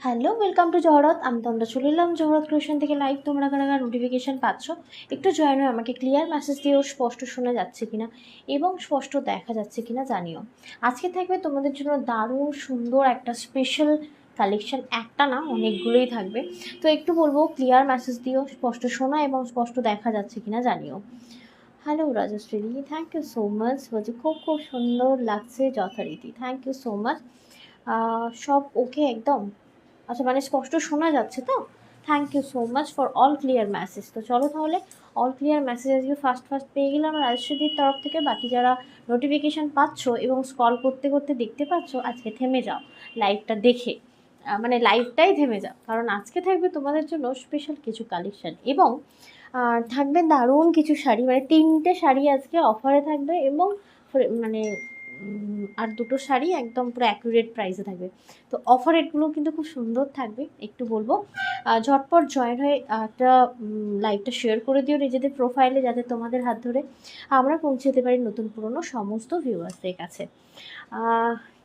Hello, welcome to জহরত। আমি তোমরা চলে এলাম জহরত ক্রিয়েশন থেকে লাইভ। তোমরা কারা নোটিফিকেশান পাচ্ছ একটু জয়েন হয়ে আমাকে ক্লিয়ার মেসেজ দিয়েও স্পষ্ট শোনা যাচ্ছে কিনা এবং স্পষ্ট দেখা যাচ্ছে কিনা জানিও। আজকে থাকবে তোমাদের জন্য দারুণ সুন্দর একটা স্পেশাল কালেকশন, একটা না অনেকগুলোই থাকবে। তো একটু বলবো ক্লিয়ার মেসেজ দিও, স্পষ্ট শোনা এবং স্পষ্ট দেখা যাচ্ছে কিনা জানিও। Hello Rajashree, thank you so much. বলছি খুব খুব সুন্দর লাগছে যথারীতি, থ্যাংক ইউ সো মাচ। সব ওকে একদম? আচ্ছা, মানে স্পষ্ট শোনা যাচ্ছে তো? Thank you so much for all clear message. তো চলো তাহলে অল ক্লিয়ার মেসেজ আজকে ফার্স্ট পেয়ে গেলাম রাজশ্রীদির তরফ থেকে। বাকি যারা নোটিফিকেশান পাচ্ছ এবং স্ক্রল করতে করতে দেখতে পাচ্ছ, আজকে থেমে যাও লাইভটা দেখে, মানে লাইভটাই থেমে যাও, কারণ আজকে থাকবে তোমাদের জন্য স্পেশাল কিছু কালেকশান এবং থাকবে দারুণ কিছু শাড়ি, মানে 3টে শাড়ি আজকে অফারে থাকবে এবং মানে আর 2টো শাড়ি একদম পুরো অ্যাকুরেট প্রাইসে থাকবে। তো অফার রেটগুলো কিন্তু খুব সুন্দর থাকবে। একটু বলবো ঝটপট জয়েন হয়ে একটা লাইভটা শেয়ার করে দিও নিজেদের প্রোফাইলে, যাতে তোমাদের হাত ধরে আমরা পৌঁছে যেতে পারি নতুন পুরনো সমস্ত ভিউয়ার্সদের কাছে।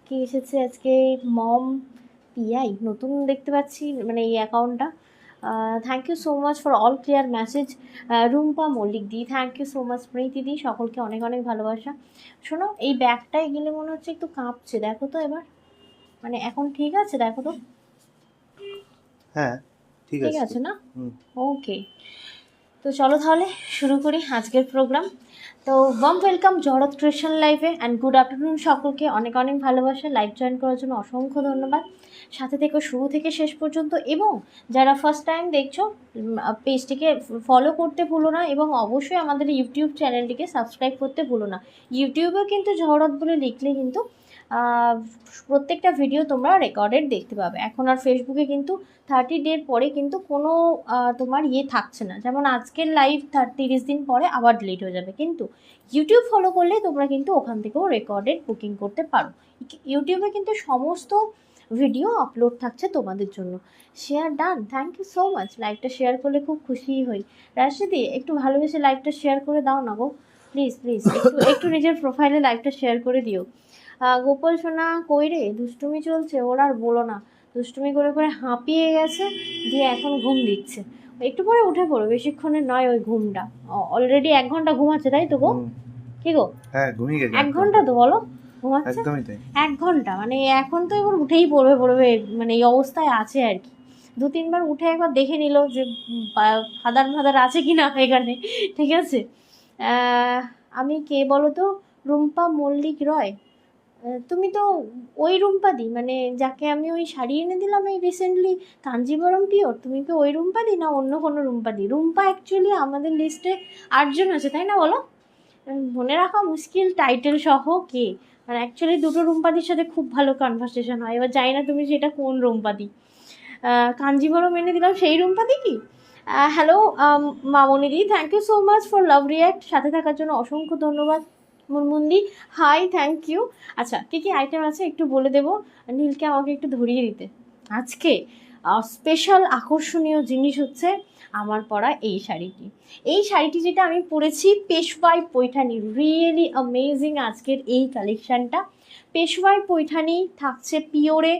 কি এসেছে আজকে? মম পিআই নতুন দেখতে পাচ্ছি, মানে এই অ্যাকাউন্টটা। Thank you so much for all clear message. Rumpa Mallick দি, thank you so much. Preeti দি, সকলকে অনেক অনেক ভালোবাসা। শোনো, এই ব্যাগটায় গেলে মনে হচ্ছে একটু কাঁপছে, দেখো তো এবার, মানে এখন ঠিক আছে? দেখো তো। হ্যাঁ, ঠিক আছে না? হুম। ওকে, তো চলো তাহলে শুরু করি আজকের প্রোগ্রাম। তো ওয়ার্ম ওয়েলকাম জহরত ক্রিয়েশন লাইভে অ্যান্ড গুড আফটারনুন সকলকে। অনেক অনেক ভালোবাসা। লাইভ জয়েন করার জন্য অসংখ্য ধন্যবাদ। সাথে থেকে শুরু থেকে শেষ পর্যন্ত, এবং যারা ফার্স্ট টাইম দেখছো পেজটিকে ফলো করতে ভুলো না এবং অবশ্যই আমাদের ইউটিউব চ্যানেলটিকে সাবস্ক্রাইব করতে ভুলো না। ইউটিউবেও কিন্তু জহরত বলে লিখলে কিন্তু প্রত্যেকটা ভিডিও তোমরা রেকর্ডেড দেখতে পাবে। এখন আর ফেসবুকে কিন্তু 30 ডের পরে কিন্তু কোনো তোমার থাকছে না, যেমন আজকের লাইভ 30 দিন পরে আবার ডিলিট হয়ে যাবে, কিন্তু ইউটিউব ফলো করলে তোমরা কিন্তু ওখান থেকেও রেকর্ডেড বুকিং করতে পারো। ইউটিউবে কিন্তু সমস্ত ভিডিও আপলোড থাকছে তোমাদের জন্য। Share done, thank you so much. লাইভটা শেয়ার করলে খুব খুশি হই। রাশিদি, একটু ভালোবেসে লাইভটা শেয়ার করে দাও না গো, প্লিজ প্লিজ একটু নিজের প্রোফাইলে লাইভটা শেয়ার করে দিও। গোপাল সোনা কই রে? দুষ্টুমি চলছে ওর, আর বলো না। দুষ্টুমি করে করে হাঁপিয়ে গেছে, দিয়ে এখন ঘুম দিচ্ছে। একটু পরে উঠে পড়ো, বেশিক্ষণের নয় ওই ঘুমটা। অলরেডি 1 ঘন্টা ঘুমাচ্ছে, তাই তো গো? কি গো? হ্যাঁ, ঘুমিয়ে গেছে। 1 ঘন্টা তো বলো ঘুমাচ্ছে? একদমই তাই। 1 ঘন্টা মানে এখন তো এবার উঠেই পড়বে, মানে এই অবস্থায় আছে আর কি। 2-3 বার উঠে একবার দেখে নিল যে ফাদার আছে কি না এখানে, ঠিক আছে? আমি কে বলো তো? রুম্পা মল্লিক রয়। তুমি তো ওই রুম্পাদি, মানে যাকে আমি ওই শাড়ি এনে দিলাম এই রিসেন্টলি, কাঞ্জিবরম পিওর, তুমি কি ওই রুম্পাদি না অন্য কোনো রুম্পাদি? রুম্পা অ্যাকচুয়ালি আমাদের লিস্টে 8জন আছে, তাই না বলো? মনে রাখা মুশকিল টাইটেল সহ কে, মানে অ্যাকচুয়ালি 2টো রুম্পাদির সাথে খুব ভালো কনভারসেশন হয়। এবার জানি না তুমি সেটা কোন রুম্পাদি। কাঞ্জিবরম এনে দিলাম সেই রুম্পাদি কি? হ্যালো মামনিদি, thank you so much for love react. সাথে থাকার জন্য অসংখ্য ধন্যবাদ। মুনমুন্দি, হাই, থ্যাংক ইউ। আচ্ছা, কী কী আইটেম আছে একটু বলে দেবো, নীলকে আমাকে একটু ধরিয়ে দিতে। আজকে স্পেশাল আকর্ষণীয় জিনিস হচ্ছে আমার পরা এই শাড়িটি। এই শাড়িটি যেটা আমি পরেছি পেশওয়াই পৈঠানি, রিয়েলি অ্যামেজিং আজকের এই কালেকশানটা। পেশওয়াই পৈঠানি থাকছে পিওরে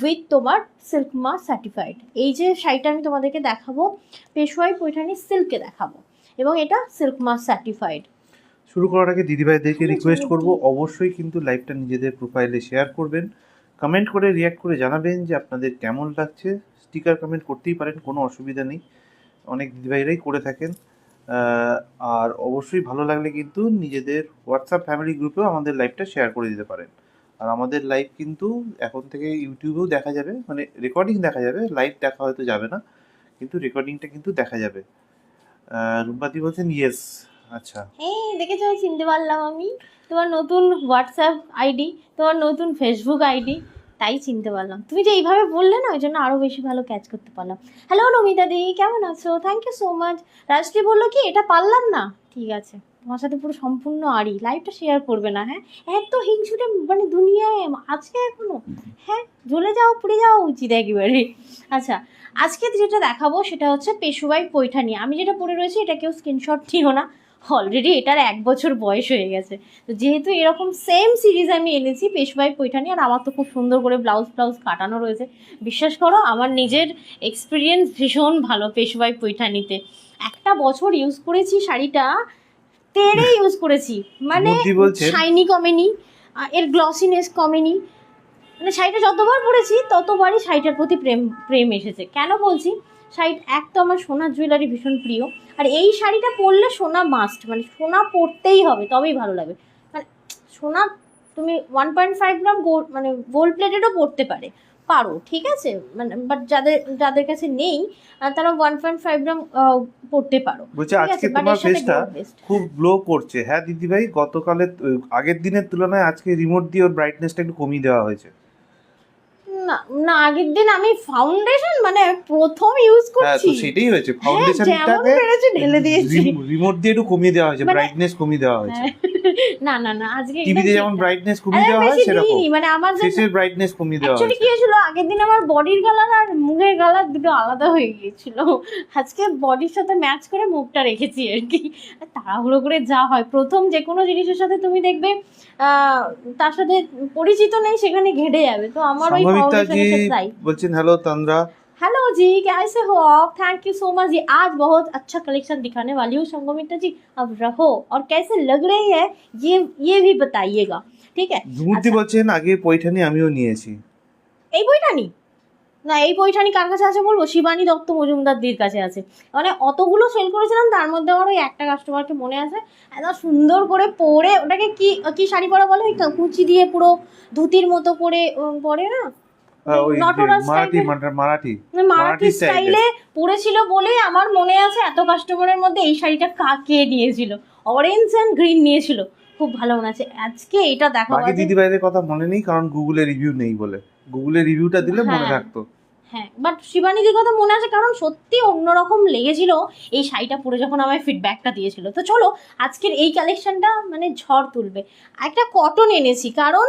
উইথ তোমার সিল্ক মার্ক সার্টিফাইড। এই যে শাড়িটা আমি তোমাদেরকে দেখাবো, পেশওয়াই পৈঠানি সিল্কে দেখাবো এবং এটা সিল্ক মার্ক সার্টিফাইড। শুরু করার আগে দিদিভাইদেরকে রিকোয়েস্ট করব, অবশ্যই কিন্তু লাইভটা নিজেদের প্রোফাইলে শেয়ার করবেন, কমেন্ট করে রিয়াক্ট করে জানাবেন যে আপনাদের কেমন লাগছে। স্টিকার কমেন্ট করতেই পারেন, কোনো অসুবিধা নেই, অনেক দিদিভাইরাই করে থাকেন। আর অবশ্যই ভালো লাগলে কিন্তু নিজেদের হোয়াটসঅ্যাপ ফ্যামিলি গ্রুপেও আমাদের লাইভটা শেয়ার করে দিতে পারেন। আর আমাদের লাইভ কিন্তু এখন থেকে ইউটিউবেও দেখা যাবে, মানে রেকর্ডিং দেখা যাবে, লাইভ দেখা হয়তো যাবে না, কিন্তু রেকর্ডিংটা কিন্তু দেখা যাবে। রুম্পাদি বলছেন ইয়েস। আচ্ছা, হ্যাঁ দেখেছো, চিনতে পারলাম আমি। তোমার নতুন হোয়াটসঅ্যাপ আইডি, তোমার নতুন ফেসবুক আইডি, তাই চিনতে পারলাম। তুমি যে এইভাবে বললে না, ওই জন্য আরও বেশি ভালো ক্যাচ করতে পারলাম। হ্যালো নমিতা দি, কেমন আছো? Thank you so much. Rajashree বললো কি এটা পারলাম না, ঠিক আছে, তোমার সাথে পুরো সম্পূর্ণ আড়ি। লাইভটা শেয়ার করবে না? হ্যাঁ, এত হিংসুটে মানে দুনিয়ায় আছে এখনো? হ্যাঁ, জ্বলে যাও, পুড়ে যাওয়া উচিত একেবারে। আচ্ছা, আজকে যেটা দেখাবো সেটা হচ্ছে পেশোয়াই পৈঠানি। আমি যেটা পরে রয়েছি এটা কেউ স্ক্রিনশট দিও না, অলরেডি এটার 1 বছর বয়স হয়ে গেছে। তো যেহেতু এরকম সেম সিরিজ আমি এনেছি পেশওয়াই পৈঠানি, আর আমার তো খুব সুন্দর করে ব্লাউজ কাটানো রয়েছে। বিশ্বাস করো আমার নিজের এক্সপিরিয়েন্স ভীষণ ভালো পেশওয়াই পৈঠানিতে। 1 বছর ইউজ করেছি শাড়িটা, তেড়ে ইউজ করেছি, মানে বুদ্ধি বলছেন শাইনি কমেনি, এর গ্লসিনেস কমেনি। মানে শাড়িটা যতবার পরেছি ততবারই শাড়িটার প্রতি প্রেম এসেছে। কেন বলছি, শাড়ি এক তো আমার সোনার জুয়েলারি ভীষণ প্রিয়, আর এই শাড়িটা পরলে সোনা মাস্ট, মানে সোনা পরতেই হবে তবেই ভালো লাগে। মানে সোনা তুমি 1.5 গ্রাম গোল্ড মানে গোল্ড প্লেটেডও পরতে পারো, ঠিক আছে, মানে বাট যাদের কাছে নেই তারা 1.5 গ্রাম পরতে পারো। বলছে ঠিক আজকে আছে, বাট তোমার এর সাথে ফেসটা gold based। খুব গ্লো করছে। হ্যাঁ দিদিভাই, গতকালের আগের দিনের তুলনায় আজকে রিমোট দিয়ে ওর ব্রাইটনেসটা একটু কমিয়ে দেওয়া হয়েছে। না না, আগের দিন আমি ফাউন্ডেশন মানে প্রথম ইউজ হ্যাঁ তো করছি, সেটাই হয়েছে, যেমন ফাউন্ডেশনটাকে পেরেছি ঢেলে দিয়েছি। রিমোট দিয়ে একটু কমিয়ে দেওয়া হয়েছে, মানে- ব্রাইটনেস কমিয়ে দেওয়া হয়েছে। না না না, আজকে টিভিতে একদম যেমন ঠিকঠাক। ব্রাইটনেস আরে কমিয়ে আমি দেওয়া হয় বেশি সেরকম দিইনি, মানে আমার যে ফেসের ব্রাইটনেস কমিয়ে দেওয়া অ্যাকচুয়ালি কি হয়েছে। হয়েছিল, আগের দিন আমার বডির কালার আর মুখের কালার দুটো আলাদা হয়ে গিয়েছিল। আজকে বডির সাথে ম্যাচ করে মুখটা রেখেছি আর কি। আর তাড়াহুড়ো করে যা হয়, প্রথম যে কোনো জিনিসের সাথে তুমি দেখবে তার সাথে পরিচিত নেই, সেখানে ঘেটে যাবে। তো আমার ওই संगमिता जी ফাউন্ডেশনের সাথে তাই। বলছেন हेलो तंद्रा। हेलो जी, कैसे हो आप? थैंक यू सो मच जी, आज बहुत अच्छा कलेक्शन दिखाने वाली हूँ संगमिता जी। अब रहो और कैसे लग रही है ये भी बताइएगा, ठीक है। ঝুমুরদি বলছেন আগে পৈঠানি আমিও নিয়েছি। এই পৈঠানি না, এই পৈঠানি কার কাছে আছে বলবো, শিবানী দত্ত মজুমদারদির কাছে আছে। মানে অতগুলো সেল করেছিলাম, তার মধ্যে আমার ওই একটা কাস্টমারকে মনে আছে, এত সুন্দর করে পরে, ওটাকে কি কি শাড়ি পরা বলে, ওই কুচি দিয়ে পুরো ধুতির মতো করে পরে না, ওই নটরাজ মারাঠি টাইপের, মারাঠি মারাঠি স্টাইলে পরেছিল বলে আমার মনে আছে। এত কাস্টমারের মধ্যে এই শাড়িটা কাকে নিয়েছিল, অরেঞ্জ অ্যান্ড গ্রিন নিয়েছিল, খুব ভালো মনে আছে। আজকে এটা দেখাবো। বাকি দিদিভাইদের কথা মনে নেই কারণ গুগলে রিভিউ নেই বলে, গুগলে রিভিউটা দিলে মনে হ্যাঁ। থাকতো। হ্যাঁ, বাট শিবানীদির কথা মনে আছে, কারণ সত্যি অন্যরকম লেগেছিল এই শাড়িটা পরে যখন আমায় ফিডব্যাকটা দিয়েছিল। তো চলো আজকের এই কালেকশনটা মানে ঝড় তুলবে। একটা কটন এনেছি, কারণ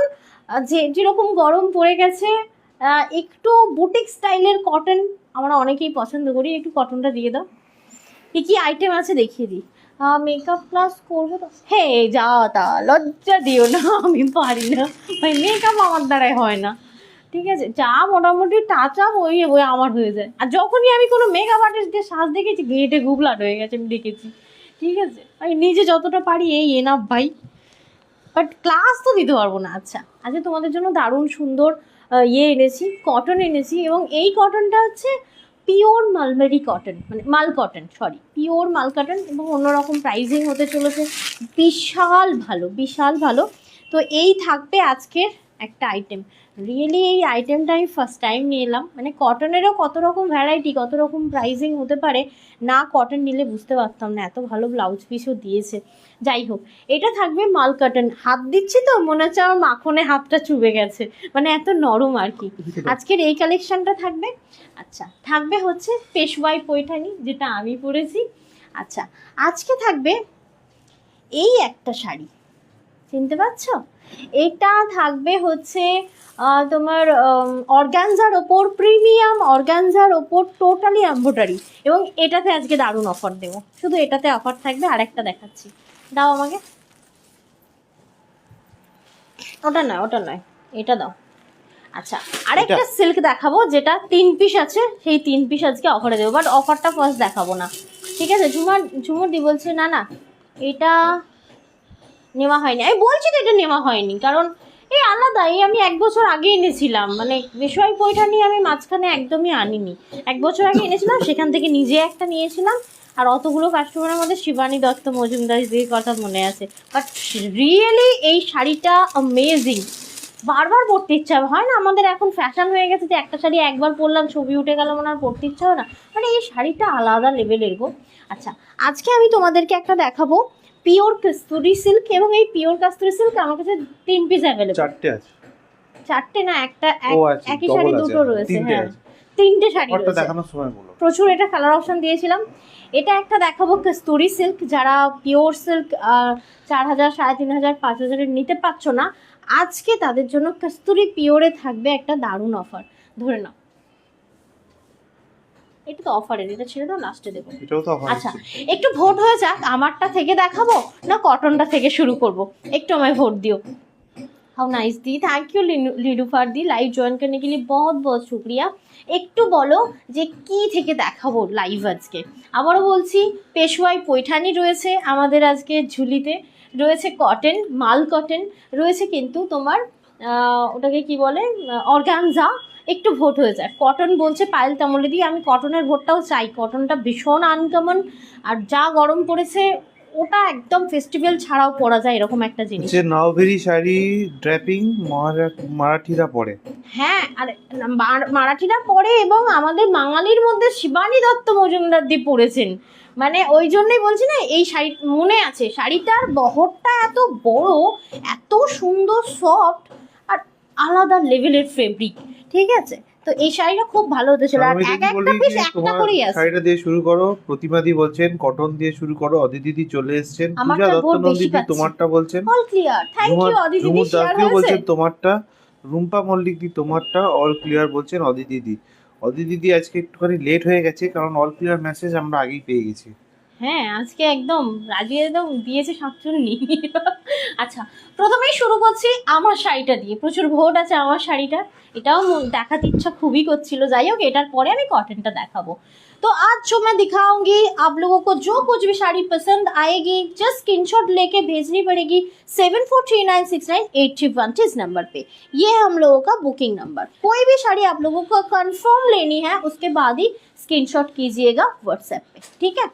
যেরকম গরম পড়ে গেছে, একটু বুটিক স্টাইলের কটন আমরা অনেকেই পছন্দ করি। একটু কটনটা দিয়ে দাও। কি কি আইটেম আছে দেখিয়ে দিই। মেকআপ ক্লাস করবো তো, হে যা তা লজ্জা দিও না, আমি পারি না ভাই, মেকআপ আমার দ্বারাই হয় না, ঠিক আছে। যা মোটামুটি টাচ আপ ওই আমার হয়ে যায়। আর যখনই আমি কোনো মেকআপ আর্টিস্টদের সাজ দেখেছি, গেটে গুবলাট হয়ে গেছে, আমি দেখেছি, ঠিক আছে। আমি নিজে যতটা পারি এই এনাফ ভাই, বাট ক্লাস তো দিতে পারবো না। আচ্ছা, আজকে তোমাদের জন্য দারুণ সুন্দর এনেছি, কটন এনেছি, এবং এই কটনটা হচ্ছে পিওর মালমেরি কটন, মানে মাল কটন, সরি পিওর মাল কটন, এবং অন্যরকম প্রাইজিং হতে চলেছে, বিশাল ভালো, বিশাল ভালো। তো এই থাকবে আজকের একটা আইটেম। রিয়েলি এই আইটেমটা আমি ফার্স্ট টাইম নিয়ে এলাম। মানে কটনেরও কত রকম ভ্যারাইটি, কত রকম প্রাইজিং হতে পারে, না কটন নিলে বুঝতে পারতাম না। এত ভালো ব্লাউজ পিসও দিয়েছে। যাই হোক, এটা থাকবে মাল কটন। হাত দিচ্ছি তো মনে হচ্ছে আমার মাখনে হাতটা চুবে গেছে, মানে এত নরম আর কি। আজকের এই কালেকশনটা থাকবে। আচ্ছা, থাকবে হচ্ছে পেশওয়াই পৈঠানি, যেটা আমি পরেছি। আচ্ছা, আজকে থাকবে এই একটা শাড়ি, চিনতে পারছো? এটা থাকবে হচ্ছে তোমার অর্গানজার ওপর, প্রিমিয়াম অর্গানজার ওপর, টোটালি এমব্রয়ডারি, এবং এটাতে আজকে দারুণ অফার দেবো। শুধু এটাতে অফার থাকবে। আরেকটা দেখাচ্ছি, দাও আমাকে। ওটা নয়, এটা দাও। আচ্ছা, আরেকটা সিল্ক দেখাবো, যেটা 3 পিস আছে, সেই 3 পিস আজকে অফারে দেবো, বাট অফারটা ফার্স্ট দেখাবো না, ঠিক আছে। ঝুমুরদি বলছে না না এটা নেওয়া হয়নি। আমি বলছি তো এটা নেওয়া হয়নি, কারণ এই আলাদা, এই আমি 1 বছর আগে এনেছিলাম, মানে পেশওয়াই পৈঠানি আমি মাঝখানে একদমই আনিনি। 1 বছর আগে এনেছিলাম, সেখান থেকে নিজে একটা নিয়েছিলাম। আর অতগুলো কাস্টমারের মধ্যে শিবানী দত্ত মজুমদারজির কথা মনে আছে। বাট রিয়েলি এই শাড়িটা অ্যামেজিং, বারবার পরতে ইচ্ছা হয় না। আমাদের এখন ফ্যাশন হয়ে গেছে যে একটা শাড়ি একবার পরলাম, ছবি উঠে গেল, মনে আর পরতে ইচ্ছা হয় না। মানে এই শাড়িটা আলাদা লেভেলের গো। আচ্ছা, আজকে আমি তোমাদেরকে একটা দেখাবো পিওর কাস্তুরি সিল্ক, এবং এই পিওর কাস্তুরি সিল্ক আমার কাছে 3 পিস অ্যাভেলেবল। 4টে আছে, 4টে না, একটা আছে, একই double শাড়ি আছে, দুটো রয়েছে। 3টে হ্যাঁ, আছে। 3টে শাড়ি আমারটা রয়েছে, দেখানোর সময় বলো। প্রচুর। এটা কালার অপশন দিয়েছিলাম। এটা একটা দেখাবো কাস্তুরি সিল্ক, যারা পিওর সিল্ক 4000, 3500, 5000 নিতে পারছো না, আজকে তাদের জন্য কাস্তুরি পিওরে থাকবে একটা দারুণ অফার। ধরে নাও, এটা তো অফারের, এটা ছেড়ে দাও, লাস্টে দেবো। এটাও তো অফার আচ্ছা একটু ভোট হয়ে যাক, আমারটা থেকে দেখাবো না কটনটা থেকে শুরু করব, একটু আমায় ভোট দিও। हाउ नाइस दी, थैंक यू लीडूफार दी, लाइव जॉइन करने के लिए बहुत बहुत शुक्रिया। একটু বলো যে কি থেকে দেখাবো লাইভ আজকে। আবারও বলছি পেশওয়াই পৈঠানি রয়েছে আমাদের আজকে ঝুলিতে, রয়েছে কটন, মাল কটন রয়েছে, কিন্তু তোমার ওটাকে কি বলে অর্গানজা। একটু ভোট হয়ে যায়। কটন বলছে পায়েল তামলে দিয়ে, আমি কটনের ভোটটাও চাই, কটনটা ভীষণ আনকমন, আর যা গরম পড়েছে ওটা একদম ফেস্টিভ্যাল ছাড়াও পরা যায় এরকম একটা জিনিস। যে নওভেরি শাড়ি ড্র্যাপিং মারাঠিরা পরে। হ্যাঁ, আর মারাঠিরা পরে, এবং আমাদের বাঙালির মধ্যে শিবানী দত্ত মজুমদার দি পরেছেন, মানে ওই জন্যই বলছি না, এই শাড়ি মনে আছে, শাড়িটার বহরটা এত বড়, এত সুন্দর, সফট, আর আলাদা লেভেলের ফেব্রিক। ঠিক আছে, তো এই শাড়িটা খুব ভালো হতে ছিল, আর একটা পিস একটা করেই আছে। শাড়িটা দিয়ে শুরু করো, প্রতিমাদি বলছেন কটন দিয়ে শুরু করো, অদিতিদি চলে এসেছেন, পূজা আমারটা দত্ত ভোট বেশি নন্দিনী পাচ্ছি। তোমারটা বলছেন অল ক্লিয়ার, থ্যাংক ইউ অদিতিদি, ঝুমুর শেয়ার দাসদিও হয়েছে। বলছেন তোমারটা, রুম্পা মল্লিক দি তোমারটা অল ক্লিয়ার বলছেন অদিতিদি। অদিতিদি আজকে একটুখানি লেট হয়ে গেছে, কারণ অল ক্লিয়ার মেসেজ আমরা আগেই পেয়ে গেছি। হ্যাঁ আজকে একদম রাজি, একদম দিয়েছে 47। আচ্ছা প্রথমেই শুরু করছি আমার শাড়িটা দিয়ে, প্রচুর ভোট আছে আমার শাড়িটা, এটাও দেখাতে ইচ্ছা খুবই করছিল। যাই হোক, এটার পরে আমি কটনটা দেখাবো। तो आज जो मैं दिखाऊंगी आप लोगों को, जो कुछ भी साड़ी पसंद आएगी जस्ट स्क्रीनशॉट लेके भेजनी पड़ेगी 7439698312 इस नंबर पे। ये है हम लोगों का बुकिंग नंबर। कोई भी साड़ी आप लोगों को कंफर्म लेनी है उसके बाद ही स्क्रीनशॉट कीजिएगा व्हाट्सएप पे, ठीक है।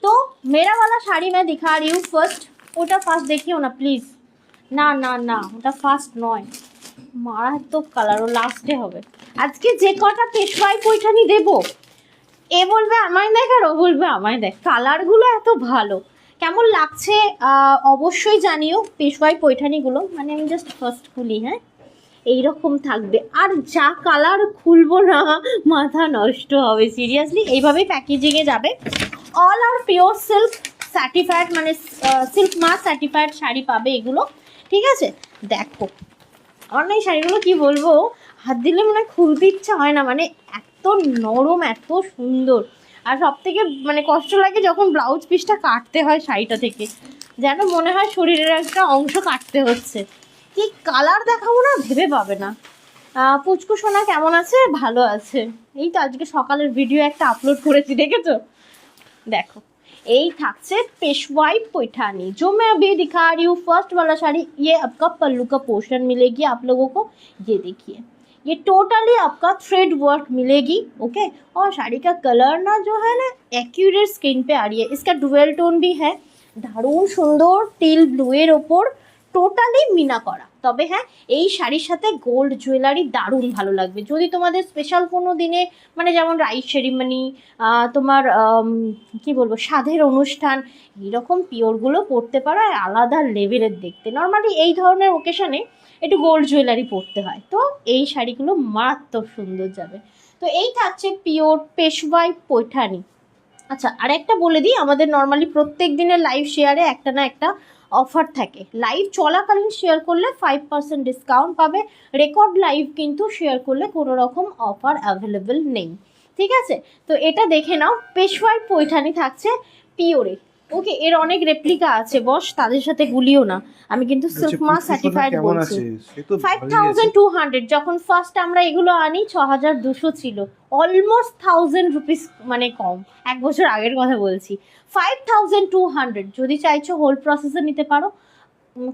तो मेरा वाला শাড়ি मैं दिखा रही हूँ ফার্স্ট। ওটা ফার্স্ট দেখিও না প্লিজ, না না না ওটা ফার্স্ট নয়, মারাত্মক কালার, ও লাস্টে হবে। আজকে যে কটা পেশওয়াই পৈঠানি দেবো, এ বলবে আমায় দেখ আর ও বলবে আমায় দেখ, কালারগুলো এত ভালো, কেমন লাগছে অবশ্যই জানিও। পেশওয়াই পৈঠানিগুলো, মানে আমি জাস্ট ফার্স্ট খুলি, হ্যাঁ এইরকম থাকবে, আর যা কালার খুলবো না মাথা নষ্ট হবে সিরিয়াসলি। এইভাবেই প্যাকেজিংয়ে যাবে। অল আর পিওর সিল্ক সার্টিফাইড, মানে সিল্ক মার্ক সার্টিফাইড শাড়ি পাবে এগুলো, ঠিক আছে। দেখো আমার না এই শাড়িগুলো কি বলবো, হাত দিলে মনে হয় খুলতে ইচ্ছা হয় না, মানে এত নরম, এত সুন্দর। আর সব থেকে মানে কষ্ট লাগে যখন ব্লাউজ পিসটা কাটতে হয় শাড়িটা থেকে, যেন মনে হয় শরীরের একটা অংশ কাটতে হচ্ছে। কি কালার দেখাবো না ভেবে পাবে না। পুচকু সোনা কেমন আছে? ভালো আছে। এই তো আজকে সকালের ভিডিও একটা আপলোড করেছি, দেখেছো? देखो यही থাকছে पेशवाई पैठानी जो मैं अभी दिखा रही हूँ। फर्स्ट वाला साड़ी, ये आपका पल्लू का पोर्शन मिलेगी आप लोगों को, ये देखिए ये टोटली आपका थ्रेड वर्क मिलेगी, ओके। और साड़ी का कलर ना जो है ना एक्यूरेट स्किन पे आ रही है, इसका डुअल टोन भी है, दारुण सुंदर टील ब्लू एर ओपर টোটালি মিনা করা। তবে হ্যাঁ এই শাড়ির সাথে গোল্ড জুয়েলারি দারুণ ভালো লাগবে। যদি তোমাদের স্পেশাল কোনো দিনে, মানে যেমন রাইস সেরিমনি, তোমার কি বলবো সাধের অনুষ্ঠান, এইরকম পিওরগুলো পরতে পারো, আর আলাদা লেভেলের দেখতে। নর্মালি এই ধরনের ওকেশনে একটু গোল্ড জুয়েলারি পরতে হয়, তো এই শাড়িগুলো মারাত্মক সুন্দর যাবে। তো এই থাকছে পিওর পেশওয়াই পৈঠানি। আচ্ছা আর একটা বলে দিই, আমাদের নর্মালি প্রত্যেক দিনের লাইভ শেয়ারে একটা না একটা অফার থাকে। লাইভ চলাকালীন শেয়ার করলে 5% ডিসকাউন্ট পাবে, রেকর্ড লাইভ কিন্তু শেয়ার করলে কোনো রকম অফার অ্যাভেলেবেল নেই, ঠিক আছে। তো এটা দেখে নাও, পেশওয়াই পৈঠানি থাকছে পিওরে, ওকে। এর অনেক রেপ্লিকা আছে বস, তাদের সাথে গুলিও না, আমি কিন্তু সিল্ক মার্ক সার্টিফাইড বলছি। 5200, যখন ফার্স্ট আমরা এগুলো আনি 6200 ছিল, অলমোস্ট 1000 রুপিস মানে কম, এক বছর আগের কথা বলছি। 5200 যদি চাইছো হোল প্রসেসে নিতে পারো,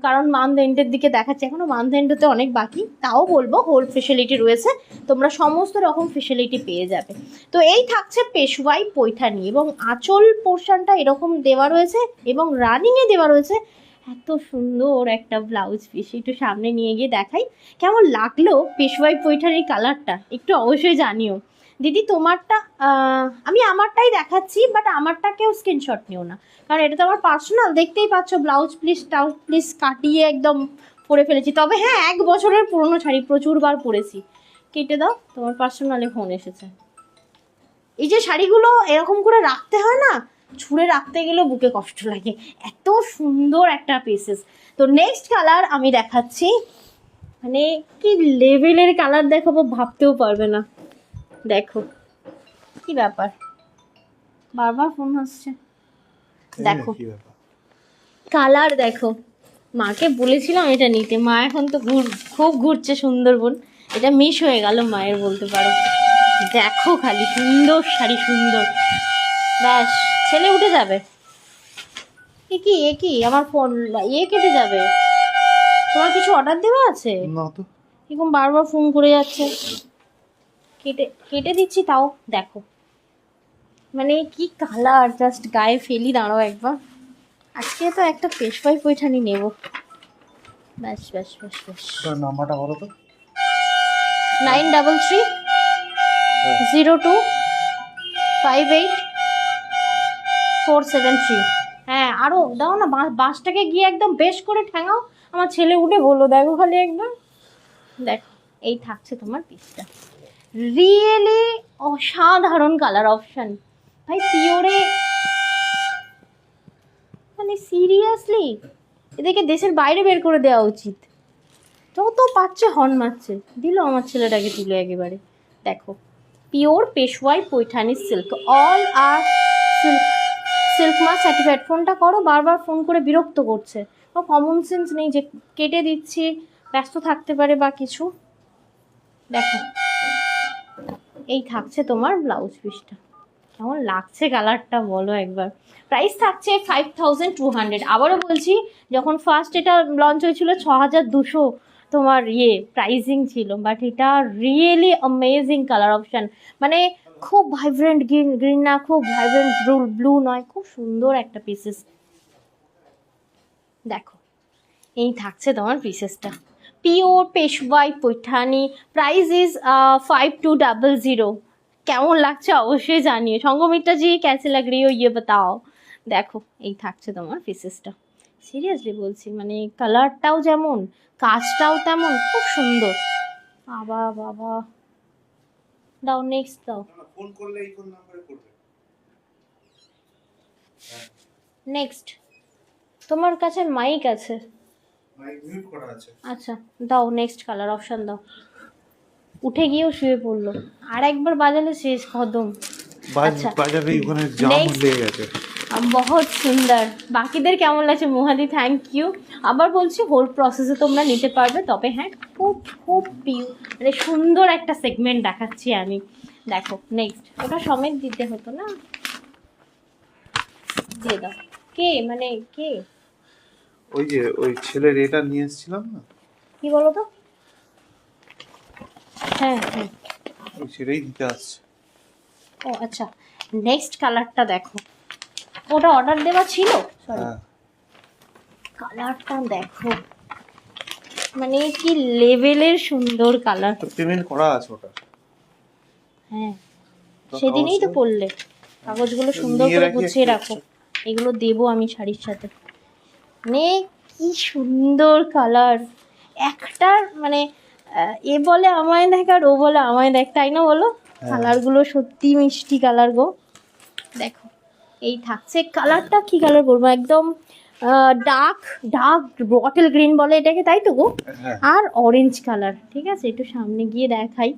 কারণ মান্থ এন্ডের দিকে দেখাচ্ছে, এখনও মান্থ এন্ডতে অনেক বাকি, তাও বলবো হোল ফেসিলিটি রয়েছে, তোমরা সমস্ত রকম ফেসিলিটি পেয়ে যাবে। তো এই থাকছে পেশওয়াই পৈঠানি, এবং আঁচল পোর্শনটা এরকম দেওয়া রয়েছে, এবং রানিংয়ে দেওয়া রয়েছে এত সুন্দর একটা ব্লাউজ পিস। একটু সামনে নিয়ে গিয়ে দেখাই কেমন লাগলো পেশওয়াই পৈঠানির কালারটা, একটু অবশ্যই জানিও। দিদি তোমারটা, আমি আমারটাই দেখাচ্ছি, বাট আমারটা কেউ স্ক্রিনশট নিও না, কারণ এটা তো আমার পার্সোনাল, দেখতেই পাচ্ছ ব্লাউজ প্লিজ কাটিয়ে একদম পরে ফেলেছি। তবে হ্যাঁ 1 বছরের পুরনো শাড়ি, প্রচুরবার পরেছি। কেটে দাও, তোমার পার্সোনালে ফোন এসেছে। এই যে শাড়িগুলো এরকম করে রাখতে হয় না, ছুঁড়ে রাখতে গেলেও বুকে কষ্ট লাগে, এত সুন্দর একটা পিসেস। তো নেক্সট কালার আমি দেখাচ্ছি, মানে কি লেভেলের কালার দেখাবো ভাবতেও পারবে না। দেখো কি ব্যাপার, বারবার ফোন আসছে। দেখো কি ব্যাপার? কালার দেখো, মাকে বলেছিলাম এটা নিতে, মা এখন তো খুব ঘুরছে সুন্দরবন, এটা মিস হয়ে গেল মায়ের বলতে পারো। দেখো খালি সুন্দর শাড়ি, সুন্দর। ব্যাস, ছেলে উঠে যাবে। এ কি আমার ফোন কেটে যাবে। তোমার কিছু অর্ডার দেওয়া আছে? না তো। এরকম বারবার ফোন করে যাচ্ছে। কেটে কেটে দিচ্ছি তাও। দেখো মানে কি কালার, জাস্ট গায়ে ফেলি, দাঁড়াও একবার। আজকে তো একটা পেশওয়াই পৈঠানি নেব। ব্যাস ব্যাস ব্যাস ব্যাস। তোর নাম্বারটা বলো তো। 9332584473। হ্যাঁ, আরো দাও না, বাসটাকে গিয়ে একদম বেশ করে ঠ্যাঙাও। আমার ছেলে উঠে বললো, দেখো খালি একবার। দেখো এই থাকছে তোমার পিসটা। রিয়েলি অসাধারণ কালার অপশন ভাই, পিওরে মানে সিরিয়াসলি এদেরকে দেশের বাইরে বের করে দেওয়া উচিত। যত পাচ্ছে হর্ন মারছে, দিল আমার ছেলেটাকে তুলে একেবারে। দেখো pure Peshwai Paithani silk, all আর সিল্ক, সিল্ক মার্ক সার্টিফাইড। ফোনটা করো, বারবার ফোন করে বিরক্ত করছে। ও কমন সেন্স নেই যে কেটে দিচ্ছি, ব্যস্ত থাকতে পারে বা কিছু। দেখো এই থাকছে তোমার ব্লাউজ পিসটা। কেমন লাগছে কালারটা বলো একবার। প্রাইস থাকছে 5200। আবারও বলছি, যখন ফার্স্ট এটা লঞ্চ হয়েছিল 6200 তোমার প্রাইসিং ছিল, বাট এটা রিয়েলি অ্যামেজিং কালার অপশান। মানে খুব ভাইব্রেন্ট গ্রিন না, খুব ভাইব্রেন্ট ব্লু নয়, খুব সুন্দর একটা পিসেস। দেখো এই থাকছে তোমার পিসেসটা, pure Peshwai Paithani. Price is 5200। কেমন লাগছে অবশ্যই জানিয়ে। সঙ্গমিত্রা জি ক্যাসে লাগ রি হো ইয়ে বাতাও। দেখো এই থাকছে তোমার পিসেসটা। সিরিয়াসলি বলছি, মানে কালারটাও যেমন, কাজটাও তেমন, খুব সুন্দর। বাবা বাবা, দাও নেক্সট দাও। ফোন করলে এই কোন নাম্বারে করবে? নেক্সট তোমার কাছে মাইক আছে? মাইক মিউট করা আছে। আচ্ছা দাও, নেক্সট কালার অপশান দাও। উঠে গিয়েও শুয়ে পড়লো, আর একবার বাজালে শেষ খতম। আচ্ছা বাজারে ওখানে জাম Next. লেগে গেছে। বহুত সুন্দর। বাকিদের কেমন লাগছে মহাদি, থ্যাংক ইউ। আবার বলছি হোল প্রসেসে তোমরা নিতে পারবে, তবে হ্যাঁ খুব খুব মানে সুন্দর একটা সেগমেন্ট দেখাচ্ছি আমি। দেখো নেক্সট, ওটা সমেত দিতে হতো না, দিয়ে দাও। কে মানে কে? ওই যে ওই ছেলের এটা নিয়ে এসেছিলাম না, কি বলো তো? হ্যাঁ হ্যাঁ, ওই ছেলেই দিতে আসছে। ও আচ্ছা, নেক্সট কালারটা দেখো। ওটা অর্ডার দেওয়া ছিল, সরি। হ্যাঁ, কালারটা দেখো, মানে কি লেভেলের সুন্দর কালার। তো পেমেন্ট করা আছে ওটা। হ্যাঁ সেদিনই তো পরলে। কাগজগুলো সুন্দর নিয়ে করে রাখি গুছিয়ে একটা। রাখো, এগুলো দেবো আমি শাড়ির সাথে। মানে কি সুন্দর কালার একটার, মানে এ বলে আমায় দেখ আর ও বলে আমায় দেখ, তাই না বলো? কালারগুলো সত্যি মিষ্টি কালার গো। দেখো এই থাকছে কালারটা, কি কালার বলবো, একদম ডার্ক ডার্ক বটল গ্রিন বলে এটাকে, তাই তো গো? হ্যাঁ, আর অরেঞ্জ কালার। ঠিক আছে, একটু সামনে গিয়ে দেখাই,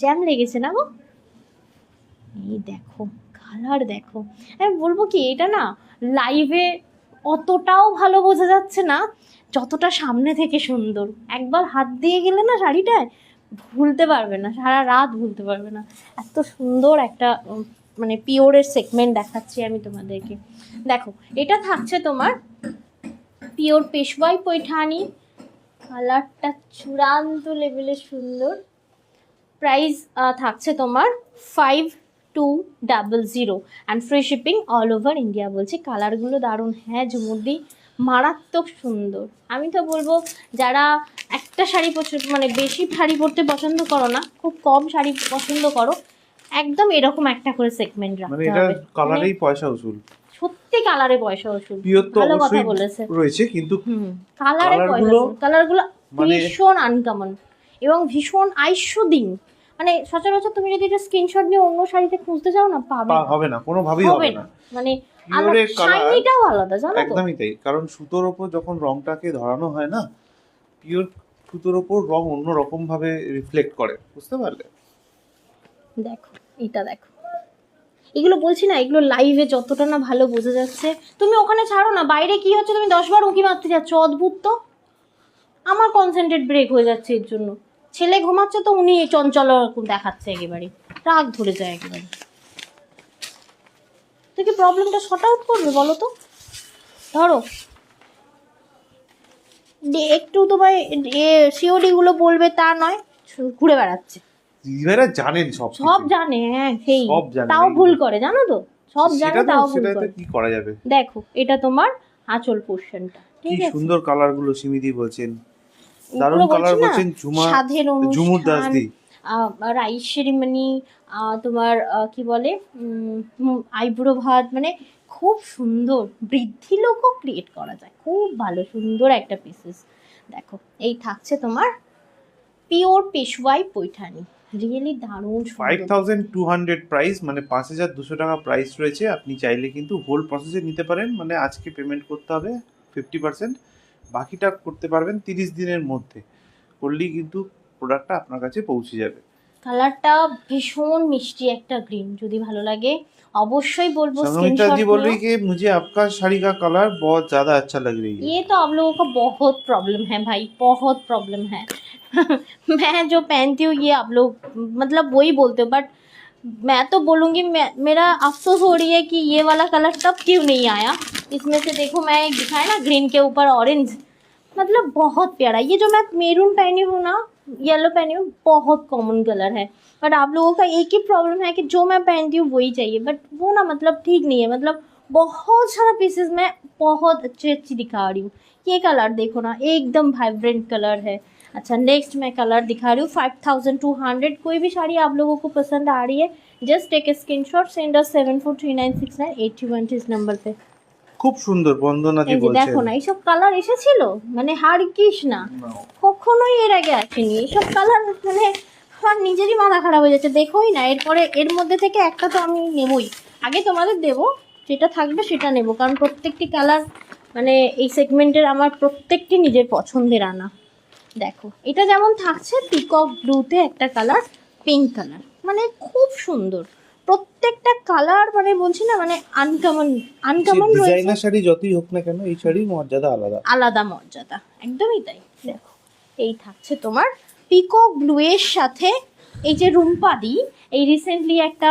জ্যাম লেগেছে না গো? এই দেখো কালার দেখো। আমি বলবো কি, এটা না লাইভে অতটাও ভালো বোঝা যাচ্ছে না যতটা সামনে থেকে সুন্দর। একবার হাত দিয়ে গেলে না শাড়িটায় ভুলতে পারবে না, সারা রাত ভুলতে পারবে না। এত সুন্দর একটা মানে পিওরের সেগমেন্ট দেখাচ্ছি আমি তোমাদেরকে। দেখো এটা থাকছে তোমার পিওর পেশওয়াই পৈঠানি, কালারটা চূড়ান্ত লেভেলের সুন্দর। প্রাইস থাকছে তোমার 5200 and free shipping all over India. বলছি কালারগুলো দারুণ, হ্যাঁ ঝুমুরদি মারাত্মক সুন্দর। আমি তো বলবো যারা একটা শাড়ি মানে বেশি শাড়ি পরতে পছন্দ করো না, খুব কম শাড়ি পছন্দ করো, একদম এরকম একটা করে সেগমেন্ট মানে রাখতে এটা হবে। কালারেই পয়সা উসুল। সত্যি কালারে পয়সা উসুল, পিওর তো ভালো কথা অবশ্যই বলেছে। রয়েছে, কিন্তু কালারে পয়সা কালারগুলো উসুল, কালারগুলো মানে ভীষণ আনকমন এবং ভীষণ আইস্যদিন। মানে সচরাচর তুমি যদি এটা স্ক্রিনশট নিয়ে অন্য শাড়িতে খুঁজতে চাও না, পাবে না, হবে না, কোনোভাবেই হবে না। মানে পিওরের কালার শাইনিটাও আলাদা, জানো তো? একদমই তাই, কারণ সুতোর ওপর যখন রংটাকে ধরানো হয় না, পিওর সুতোর ওপর রং অন্য রকম ভাবে রিফ্লেক্ট করে, বুঝতে পারলে? দেখো এটা দেখো, এগুলো বলছি না, এগুলো লাইভে যতটা না ভালো বোঝা যাচ্ছে। তুমি ওখানে ছাড়ো না, বাইরে কি হচ্ছে তুমি 10 বার উঁকি মারতে যাচ্ছ, অদ্ভুত তো। আমার কনসেন্ট্রেট ব্রেক হয়ে যাচ্ছে এর জন্য। ছেলে ঘুমাচ্ছে তো উনি চঞ্চল দেখাচ্ছে, একেবারে রাগ ধরে যায় একেবারে। তুই কি প্রবলেমটা শর্ট আউট করবে বলো তো? ধরো একটু তোমায় সিওডি গুলো বলবে তা নয়, ঘুরে বেড়াচ্ছে। দিদিভাইরা জানেন সব সব জানে, হ্যাঁ সেই, সব জানে, তাও ভুল করে জানো তো, সব জানে সেটা তো তাও ভুল সেটা তো করে। কি করা যাবে। দেখো এটা তোমার আঁচল পোর্শনটা, কি ঠিক আছে? সুন্দর কালার গুলো সিমিদি বলছেন, দারুণ ওগুলো কালার বলছি না, বলছেন। সাধের ঝুমুর দাস অনুষ্ঠান, দি রাইস সেরিমনি, তোমার কি বলে আইব্রো ভাত, মানে খুব সুন্দর বৃদ্ধি লোকও ক্রিয়েট করা যায়, খুব ভালো সুন্দর একটা পিসেস। দেখো এই থাকছে তোমার পিওর পেশওয়াই পৈঠানি, রিয়েলি দারুণ সুন্দর। 5200 প্রাইস, মানে 5200 টাকা প্রাইস রয়েছে। আপনি চাইলে কিন্তু হোল প্রসেসে নিতে পারেন, মানে আজকে পেমেন্ট করতে হবে 50%, বাকিটা করতে পারবেন 30 দিনের মধ্যে, করলেই কিন্তু প্রোডাক্টটা আপনার কাছে পৌঁছে যাবে। কালারটা ভীষণ মিষ্টি একটা গ্রিন, যদি ভালো লাগে অবশ্যই বলবো संगमित्रा स्क्रीनशॉट जी बोल नियो। रही कि मुझे आपका साड़ी का कलर बहुत ज्यादा अच्छा लग रही है। ये तो आप लोगों का बहुत प्रॉब्लम है भाई, बहुत प्रॉब्लम है। मैं जो पहनती हूँ ये आप लोग मतलब वही बोलते हो, बट मैं तो बोलूँगी, मेरा अफसोस हो रही है कि ये वाला कलर तब क्यों नहीं आया। इसमें से देखो मैं एक दिखाया ना ग्रीन के ऊपर ऑरेंज, मतलब बहुत प्यारा। ये जो मैं मेरून पहनी हूँ ना, येलो पहनी हूँ, बहुत कॉमन कलर है। बट आप लोगों का एक ही प्रॉब्लम है कि जो मैं पहनती हूँ वही चाहिए, बट वो ना मतलब ठीक नहीं है। मतलब बहुत सारा पीसेस मैं बहुत अच्छी दिखा रही हूँ। ये कलर देखो ना, एकदम वाइब्रेंट कलर है। अच्छा नेक्स्ट मैं कलर दिखा रही हूँ 5200। कोई भी साड़ी आप लोगों को पसंद आ रही है, just take a screenshot, send us 74396981 इस नंबर पे। খুব সুন্দর বন্দনা দি এই যে বলছেন। দেখো না, এইসব কালার এসেছিল মানে হারকিস না, কখনোই এর আগে আসেনি এইসব কালার। মানে আমার নিজেরই মাথা খারাপ হয়ে যাচ্ছে, দেখোই না। এরপরে এর মধ্যে থেকে একটা তো আমি নেবই, আগে তোমাদের দেবো, যেটা থাকবে সেটা নেব, কারণ প্রত্যেকটি কালার মানে এই সেগমেন্টের আমার প্রত্যেকটি নিজের পছন্দের আনা। দেখো এটা যেমন থাকছে পিকক ব্লুতে একটা কালার, পিঙ্ক কালার, মানে খুব সুন্দর প্রত্যেকটা কালার। মানে বলছি না, মানে আনকমন রয়েছে। ডিজাইনার শাড়ি যতই হোক না কেন, এই শাড়ির মর্যাদা আলাদা, আলাদা মর্যাদা, একদমই তাই। দেখো এই থাকছে তোমার পিকক ব্লু এর সাথে এই যে রুম্পাদি, এই রিসেন্টলি একটা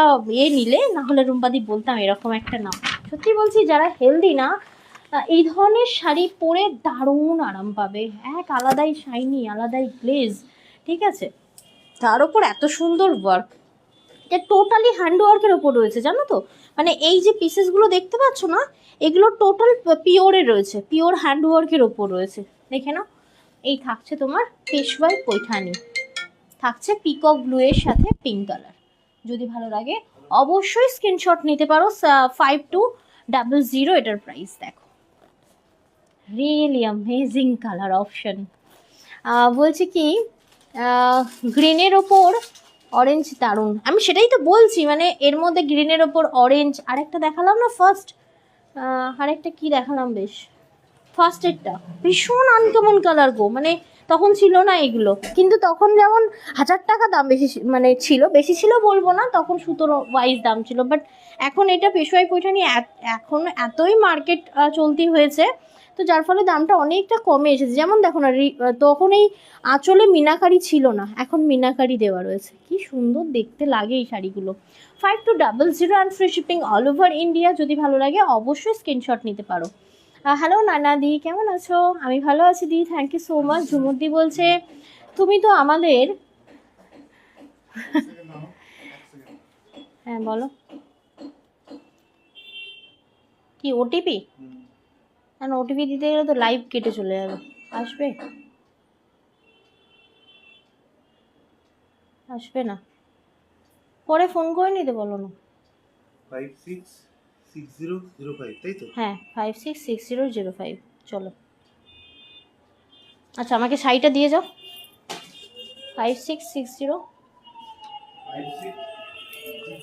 নিলে, না হলে রুম্পাদি বলতাম, এরকম একটা নাম। সত্যি বলছি, যারা হেলদি না এই ধরনের শাড়ি পরে দারুণ আরাম পাবে, এক আলাদাই শাইনি, আলাদাই গ্লেজ, ঠিক আছে? তার ওপর এত সুন্দর ওয়ার্ক, এটা টোটালি হ্যান্ডওয়ার্কের ওপর রয়েছে জানো তো। মানে এই যে পিসেসগুলো দেখতে পাচ্ছ না, এগুলো টোটাল পিওরে রয়েছে, পিওর হ্যান্ডওয়ার্কের ওপর রয়েছে, দেখে নাও। এই থাকছে তোমার পেশওয়াই পৈঠানি, থাকছে পিকক ব্লু এর সাথে পিঙ্ক কালার। যদি ভালো লাগে অবশ্যই স্ক্রিনশট নিতে পারো। 5200 এটার প্রাইস। দেখো রিয়েলি অ্যামেজিং কালার অপশন। বলছি কি গ্রিনের ওপর অরেঞ্জ দারুণ, আমি সেটাই তো বলছি, মানে এর মধ্যে গ্রিনের ওপর অরেঞ্জ, আরেকটা দেখালাম না ফার্স্ট, আরেকটা কি দেখালাম বেশ, ফার্স্টেরটা ভীষণ আনকমন কালার গো, মানে তখন ছিল না এগুলো, কিন্তু তখন যেমন 1000 টাকা দাম বেশি, মানে ছিল বেশি ছিল বলবো না, তখন সুতোর ওয়াইজ দাম ছিল। বাট এখন এটা পেশোয়াই পৈঠানি এখন এতই মার্কেট চলতি হয়েছে, তো যার ফলে দামটা অনেকটা কমে এসেছে। যেমন দেখো না, তখন এই আঁচলে মিনাকারি ছিল না, এখন মিনাকারি দেওয়া রয়েছে, কি সুন্দর দেখতে লাগে এই শাড়িগুলো। 5200 and free shipping all over India. যদি ভালো লাগে অবশ্যই স্ক্রিনশট নিতে পারো। হ্যালো নানা দি, কেমন আছো? আমি ভালো আছি দি, থ্যাংক ইউ সো মাচ। ঝুমুর দি বলছে তুমি তো আমাদের হ্যাঁ বলো কি ওটিপি? না ওটিপি দিতে গেলে তো লাইভ কেটে চলে যাবে, আসবে আসবে না, পরে ফোন করে নিতে বলো না। 566005 তাই তো? হ্যাঁ 566005। চলো আচ্ছা আমাকে শাড়িটা দিয়ে যাও 5660।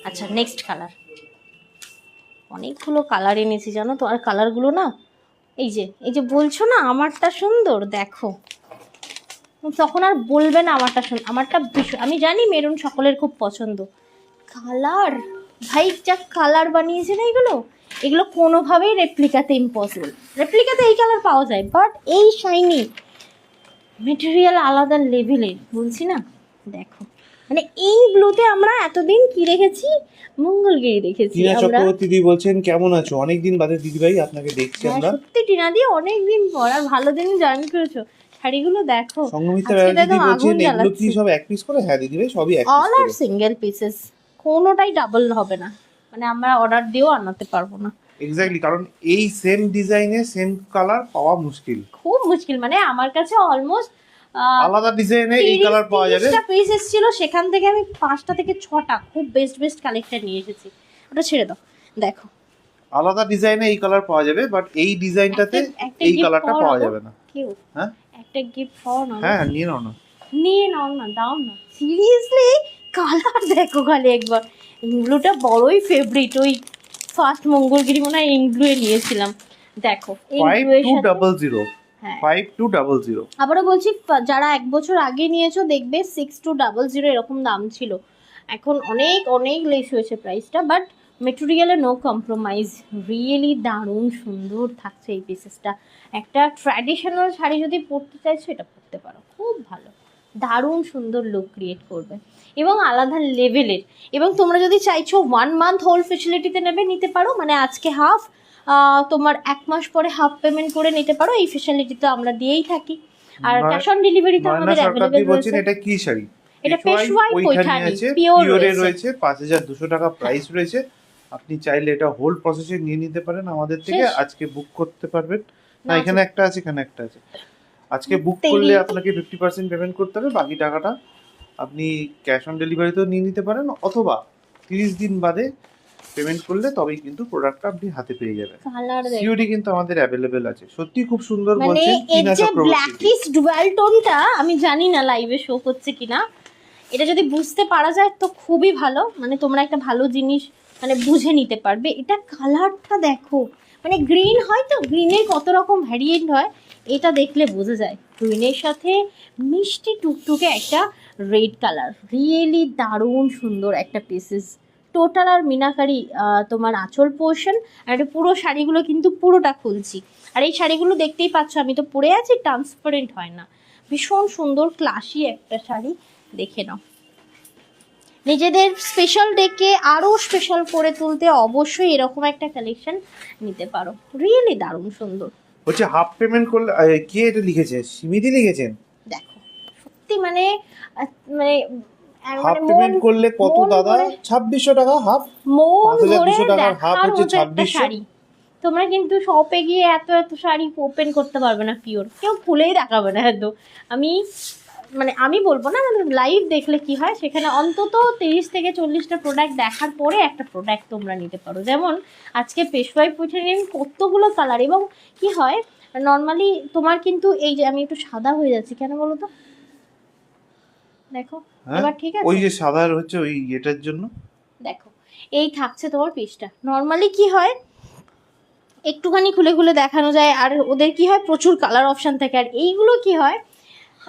আচ্ছা নেক্সট কালার, অনেকগুলো কালার এনেছি জানো তো, আর কালারগুলো না এই যে বলছো না আমারটা সুন্দর, দেখো তখন আর বলবে না আমারটা আমারটা আমি জানি মেরুন সকলের খুব পছন্দ, কালার ভাই যা কালার বানিয়েছে না এগুলো, এগুলো কোনোভাবেই রেপ্লিকাতে ইম্পসিবল। রেপ্লিকাতে এই কালার পাওয়া যায়, বাট এই শাইনি মেটেরিয়াল আলাদা লেভেলের, বলছি না। দেখো মানে এই ব্লুতে আমরা এতদিন কি রেখেছি, মঙ্গলগিরি দেখেছি টিনা আমরা। চক্রবর্তী দি বলছেন কেমন আছো, অনেকদিন বাদে দিদিভাই আপনাকে দেখছি হ্যাঁ, আমরা। সত্যি টিনা দিয়ে অনেকদিন পর, আর ভালো দিন জয়েন করেছো। শাড়িগুলো দেখো, সংগমিতা আজকে তো দিদি একদম বলছেন আগুন এগুলো কি জ্বালাচ্ছি। সব এক পিস করে? হ্যাঁ দিদিভাই সবই এক অল পিস আর করে। সিঙ্গেল পিসেস, কোনোটাই ডাবল হবে না, মানে আমরা অর্ডার দিয়েও আনাতে পারবো না। এক্স্যাক্টলি, কারণ এই সেম ডিজাইনে সেম কালার পাওয়া মুশকিল, খুব মুশকিল। মানে আমার কাছে অলমোস্ট আলাদা ডিজাইনে এই কালার পাওয়া যাবে। 30টা পিস এসেছিল, সেখান থেকে আমি 5টা থেকে 6টা খুব বেস্ট বেস্ট কালেকশন নিয়ে এসেছি। ওটা ছেড়ে দাও, দেখো আলাদা ডিজাইনে এই কালার পাওয়া যাবে, বাট এই ডিজাইনটাতে একটা এই gift কালারটা পাওয়া পাওয়া যাবো। যাবে না। কেউ হ্যাঁ একটা গিফট পাও না? হ্যাঁ নিয়ে নাও না। নিয়ে নাও না, দাও না, সিরিয়াসলি কালার দেখো খালি একবার। ইংব্লুটা বড়ই ফেভারিট, ওই ফার্স্ট মঙ্গলগিরি মনে হয় ইংব্লুয়ে নিয়েছিলাম। দেখো ইংব্লুয়ের সাথে 5200 হ্যাঁ। 5200 আবারও বলছি, যারা 1 বছর আগে নিয়েছো দেখবে 6200 এরকম দাম ছিল। এখন অনেক অনেক লেস হয়েছে প্রাইসটা, বাট মেটেরিয়ালে নো কম্প্রোমাইজ। রিয়েলি দারুণ সুন্দর থাকছে এই পিসেসটা। একটা ট্র্যাডিশনাল শাড়ি যদি পরতে চাইছো এটা পরতে পারো, খুব ভালো, দারুণ সুন্দর লুক ক্রিয়েট করবে এবং আলাদা লেভেলের। এবং তোমরা যদি চাইছো 1 মান্থ হোল ফেসিলিটিতে নেবে, নিতে পারো। মানে আজকে হাফ, তোমার 1 মাস পরে হাফ পেমেন্ট করে নিতে পারো। এই ফেসিলিটি তো আমরা দিয়েই থাকি। আর ক্যাশ অন ডেলিভারি তো আমাদের অ্যাভেলেবেল বলছেন রয়েছে। এটা কি শাড়ি? এটা পেশওয়াই পৈঠানি, আছে পিওর পিওরে রয়েছে। রয়েছে, 5200 টাকা প্রাইস রয়েছে। আপনি চাইলে এটা হোল প্রসেসে নিয়ে নিতে পারেন আমাদের থেকে, শেষ। আজকে বুক করতে পারবেন। না না, এখানে একটা আছে, এখানে একটা আছে। আজকে বুক তেরি। করলে আপনাকে 50% পেমেন্ট করতে হবে, বাকি টাকাটা আপনি ক্যাশ অন ডেলিভারিতেও নিয়ে নিতে পারেন, অথবা 30 দিন বাদে পেমেন্ট করলে তবেই কিন্তু প্রোডাক্টটা আপনি হাতে পেয়ে যাবেন। কালার দেখো, সিওডি কিন্তু আমাদের অ্যাভেলেবেল আছে। সত্যি খুব সুন্দর মানে বলছেন এর টিনা যে চক্রবর্তী। ব্ল্যাকিশ ডুয়াল টোনটা, আমি জানি না লাইভে শো করছে কিনা, এটা যদি বুঝতে পারা যায় তো খুবই ভালো। মানে তোমরা একটা ভালো জিনিস মানে বুঝে নিতে পারবে। এটা কালারটা দেখো, মানে গ্রিন হয় তো, গ্রিনের কত রকম ভ্যারিয়েন্ট হয়, এটা দেখলে বোঝা যায়। গ্রিনের সাথে মিষ্টি টুকটুকে একটা রেড কালার, রিয়েলি দারুণ সুন্দর একটা পিসেস। টোটাল আর মিনাকারি তোমার আঁচল পোর্শন, আর এটা পুরো শাড়িগুলো কিন্তু পুরোটা খুলছি। আর এই শাড়িগুলো দেখতেই পাচ্ছ, আমি তো পরে আছি, ট্রান্সপারেন্ট হয় না, ভীষণ সুন্দর ক্লাসি একটা শাড়ি। দেখে নাও। নিজেদের স্পেশাল ডেকে আরও স্পেশাল করে তুলতে অবশ্যই এরকম একটা কালেকশন নিতে পারো। রিয়েলি দারুণ সুন্দর। হচ্ছে হাফ পেমেন্ট করলে কে এটা লিখেছে? সিমিদি লিখেছেন। দেখো সত্যি মানে মানে হাফ মানে পেমেন্ট করলে কত মন দাদা? ভরে- 2600 টাকা হাফ। মন ভরে 5200 টাকার হাফ দেখার হচ্ছে মতো একটা 2600। শাড়ি। তোমরা কিন্তু শপে গিয়ে এত এত শাড়ি ওপেন করতে পারবে না, পিওর কেউ খুলেই দেখাবে না এত। আমি বলবো না, লাইভ দেখলে কি হয়, সেখানে অন্তত 30 থেকে 40টা প্রোডাক্ট দেখার পরে একটা প্রোডাক্ট তোমরা নিতে পারো। যেমন আজকে পেশওয়াই পৈঠানি কতগুলো কালার, এবং কি হয় নর্মালি তোমার কিন্তু এই যে আমি একটু সাদা হয়ে যাচ্ছি কেন বলো তো, দেখো হ্যাঁ, এবার ঠিক আছে। ওই যে সাদার হচ্ছে ওই এটার জন্য। দেখো এই থাকছে তোমার পিসটা। নর্মালি কি হয় একটুখানি খুলে খুলে দেখানো যায়, আর ওদের কি হয় প্রচুর কালার অপশান থাকে। আর এইগুলো কি হয়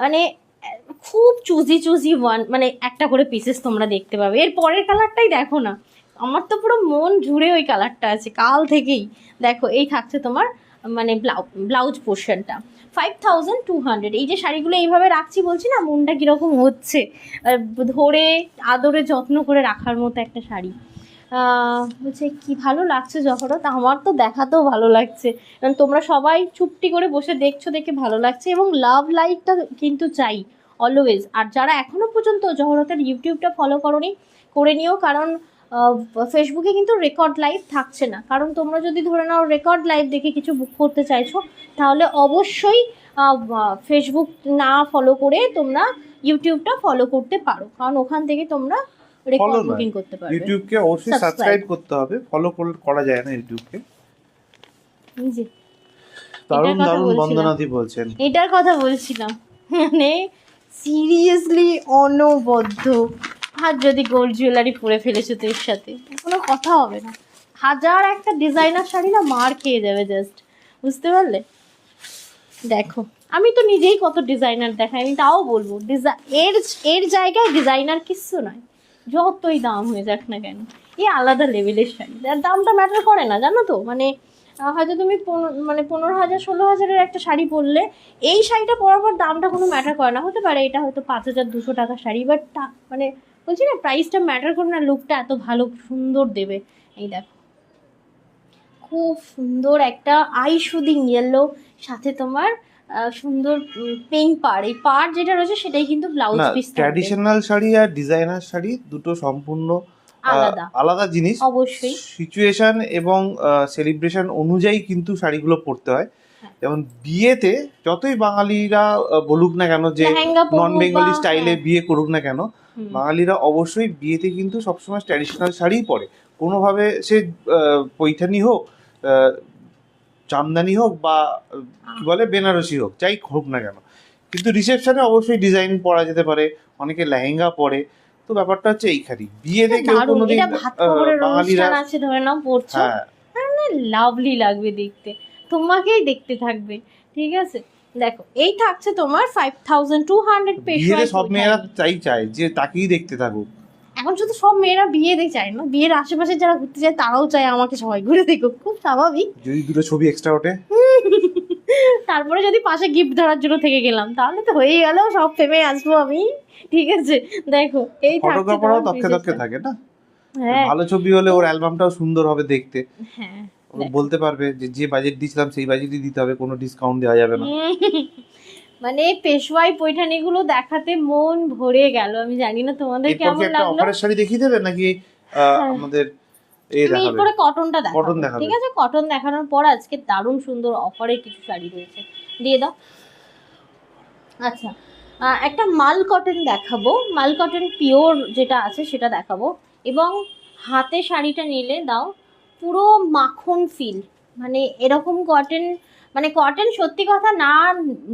মানে খুব চুজি মানে একটা করে পিসেস তোমরা দেখতে পাবে। এর পরের কালারটাই দেখো না, আমার তো পুরো মন জুড়ে ওই কালারটা আছে কাল থেকেই। দেখো এই থাকছে তোমার মানে ব্লাউজ পোর্শনটা 5200। এই যে শাড়িগুলো এইভাবে রাখছি বলছি না, মনটা কীরকম হচ্ছে, ধরে আদরে যত্ন করে রাখার মতো একটা শাড়ি। বলছে কি ভালো লাগছে জহরত, আমার তো দেখাতেও ভালো লাগছে, কারণ তোমরা সবাই চুপটি করে বসে দেখছো দেখে ভালো লাগছে। এবং লাভ লাইকটা কিন্তু চাই অলওয়েজ। আর যারা এখনও পর্যন্ত জহরতের ইউটিউবটা ফলো করোনি, করে নিও, কারণ ফেসবুকে কিন্তু রেকর্ড লাইভ থাকছে না। কারণ তোমরা যদি ধরে নাও রেকর্ড লাইভ দেখে কিছু বুক করতে চাইছো, তাহলে অবশ্যই ফেসবুক না ফলো করে তোমরা ইউটিউবটা ফলো করতে পারো, কারণ ওখান থেকে তোমরা রেকর্ড বুকিং করতে পারবে। ইউটিউবকে অবশ্যই সাবস্ক্রাইব করতে হবে, ফলো করা যায় না ইউটিউবকে। জি, দারুণ এটার কথা দারুণ বলছিলাম। বন্দনাদি বলছেন। এটার কথা বলছিলাম, মানে সিরিয়াসলি অনবদ্য। আর যদি গোল্ড জুয়েলারি পরে ফেলেছো তো এর সাথে কোনো কথা হবে না। হাজার একটা ডিজাইনার শাড়ি না মার খেয়ে যাবে জাস্ট, বুঝতে পারলে? দেখো আমি তো নিজেই কত ডিজাইনার দেখাই, আমি তাও বলবো এর জায়গায় ডিজাইনার কিচ্ছু নয়, যতই দাম হয়ে যাক না কেন। এই আলাদা লেভেলের শাড়ি, যার দামটা ম্যাটার করে না জানো তো। মানে হয়তো তুমি 15,000 16,000-এর একটা শাড়ি পরলে, এই শাড়িটা পরার পর দামটা কোনো ম্যাটার করে না। হতে পারে এটা হয়তো 5,200 টাকার শাড়ি, বাট মানে বলছি না, প্রাইসটা ম্যাটার করে না, লুকটা এত ভালো সুন্দর দেবে। এই দেখো, খুব সুন্দর একটা আই শুদিং ইয়েলো, সাথে তোমার সুন্দর পিঙ্ক পাড়। এই পাড় যেটা রয়েছে সেটাই কিন্তু ব্লাউজ না, পিস ট্র্যাডিশনাল শাড়ি আর ডিজাইনার শাড়ি দুটো সম্পূর্ণ আলাদা আলাদা জিনিস। অবশ্যই। সিচুয়েশন এবং সেলিব্রেশন অনুযায়ী কিন্তু শাড়িগুলো পরতে হয়। হ্যাঁ। যেমন বিয়েতে যতই বাঙালিরা বলুক না কেন যে লেহেঙ্গা পরুক নন বেঙ্গলি বা- স্টাইলে হ্যাঁ। বিয়ে করুক না কেন, হুম। বাঙালিরা অবশ্যই বিয়েতে কিন্তু সবসময় ট্র্যাডিশনাল শাড়িই পরে। কোনোভাবে সে পৈঠানি হোক, জামদানি হোক, বা কি বলে বেনারসি হোক, যাই হোক না কেন, কিন্তু রিসেপশনে অবশ্যই ডিজাইন পরা যেতে পারে, অনেকে লেহেঙ্গা পরে। তো ব্যাপারটা হচ্ছে এইখানে বিয়েতে কেউ দারুণ, কোনোদিন এটা ভাত খবরের বাঙালিরা, অনুষ্ঠান আছে ধরে নাও পড়ছো, হ্যাঁ লাভলি লাগবে দেখতে, তোমাকেই দেখতে থাকবে। ঠিক আছে, দেখো এই থাকছে তোমার 5,200 বিয়েতে সব পেশোয়ায় মেয়েরা পৈঠানি। চাই চায় যে তাকেই দেখতে থাকুক। এখন শুধু সব মেয়েরা বিয়েতে চায় না, বিয়ের আশেপাশে যারা ঘুরতে যায় তারাও চায় আমাকে সবাই ঘুরে দেখুক, খুব স্বাভাবিক। যদি দুটো ছবি এক্সট্রা ওঠে, তারপরে যদি পাশে গিফট ধরার জন্য থেকে গেলাম তাহলে তো হয়ে গেল, সব ফেমে আসবো আমি। ঠিক আছে, দেখো এই থাকছে ফটোগ্রাফারও তোমার তককে তককে pieces-টা। থাকে না, হ্যাঁ ভালো ছবি হলে ওর অ্যালবামটাও সুন্দর হবে দেখতে। হ্যাঁ। ও বলতে পারবে যে যে বাজেট দিয়েছিলাম সেই বাজেটই দিতে হবে, কোনো ডিসকাউন্ট দেওয়া যাবে না। মানে পেশওয়াই পৈঠানিগুলো দেখাতে মন ভরে গেল। আমি জানি না তোমাদের এরপর কি কেমন একটা লাগলো। অফারের শাড়ি দেখিয়ে দেবে নাকি আমাদের এই আমি দেখাবে? এরপরে কটনটা কটন দেখাবো, দেখাবে। ঠিক আছে। কটন দেখানোর পর আজকে দারুণ সুন্দর অফারে কিছু শাড়ি রয়েছে, দিয়ে দাও। আচ্ছা, একটা মাল কটন দেখাবো, মাল কটন পিওর যেটা আছে সেটা দেখাবো। এবং হাতে শাড়িটা নিলে দাও পুরো মাখন ফিল, মানে এরকম কটন, মানে কটন সত্যি কথা না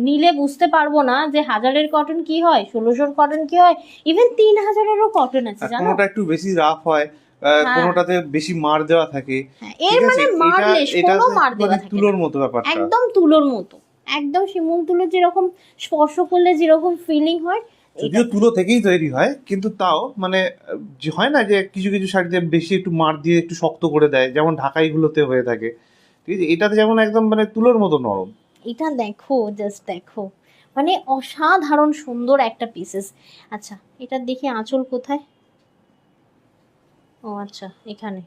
নিলে বুঝতে পারবো না যে 1000-এর কটন কি হয়, 1600-র কটন কি হয়, ইভেন 3000-এরও কটন আছে জানো। কোনোটা একটু বেশি রাফ হয়, হ্যাঁ। কোনোটাতে বেশি মার দেওয়া থাকে। হ্যাঁ, এর ঠিক আছে, মানে মারলেস, এটা কোনো মার দেওয়া মানে থাকে তুলোর না। মতো ব্যাপারটা, একদম তুলোর মতো, একদম শিমুল তুলো যেরকম স্পর্শ করলে যেরকম ফিলিং হয়। যদিও তুলো থেকেই তৈরি হয়, কিন্তু তাও মানে যে হয় না যে কিছু কিছু শাড়িতে বেশি একটু মার দিয়ে একটু শক্ত করে দেয়, যেমন ঢাকাইগুলোতে হয়ে থাকে। ঠিক আছে, এটাতে যেমন একদম মানে তুলোর মতো নরম। এটা দেখো, জাস্ট দেখো, মানে অসাধারণ সুন্দর একটা পিসেস। আচ্ছা, এটা দেখি আঁচল কোথায়। ও আচ্ছা, এখানে।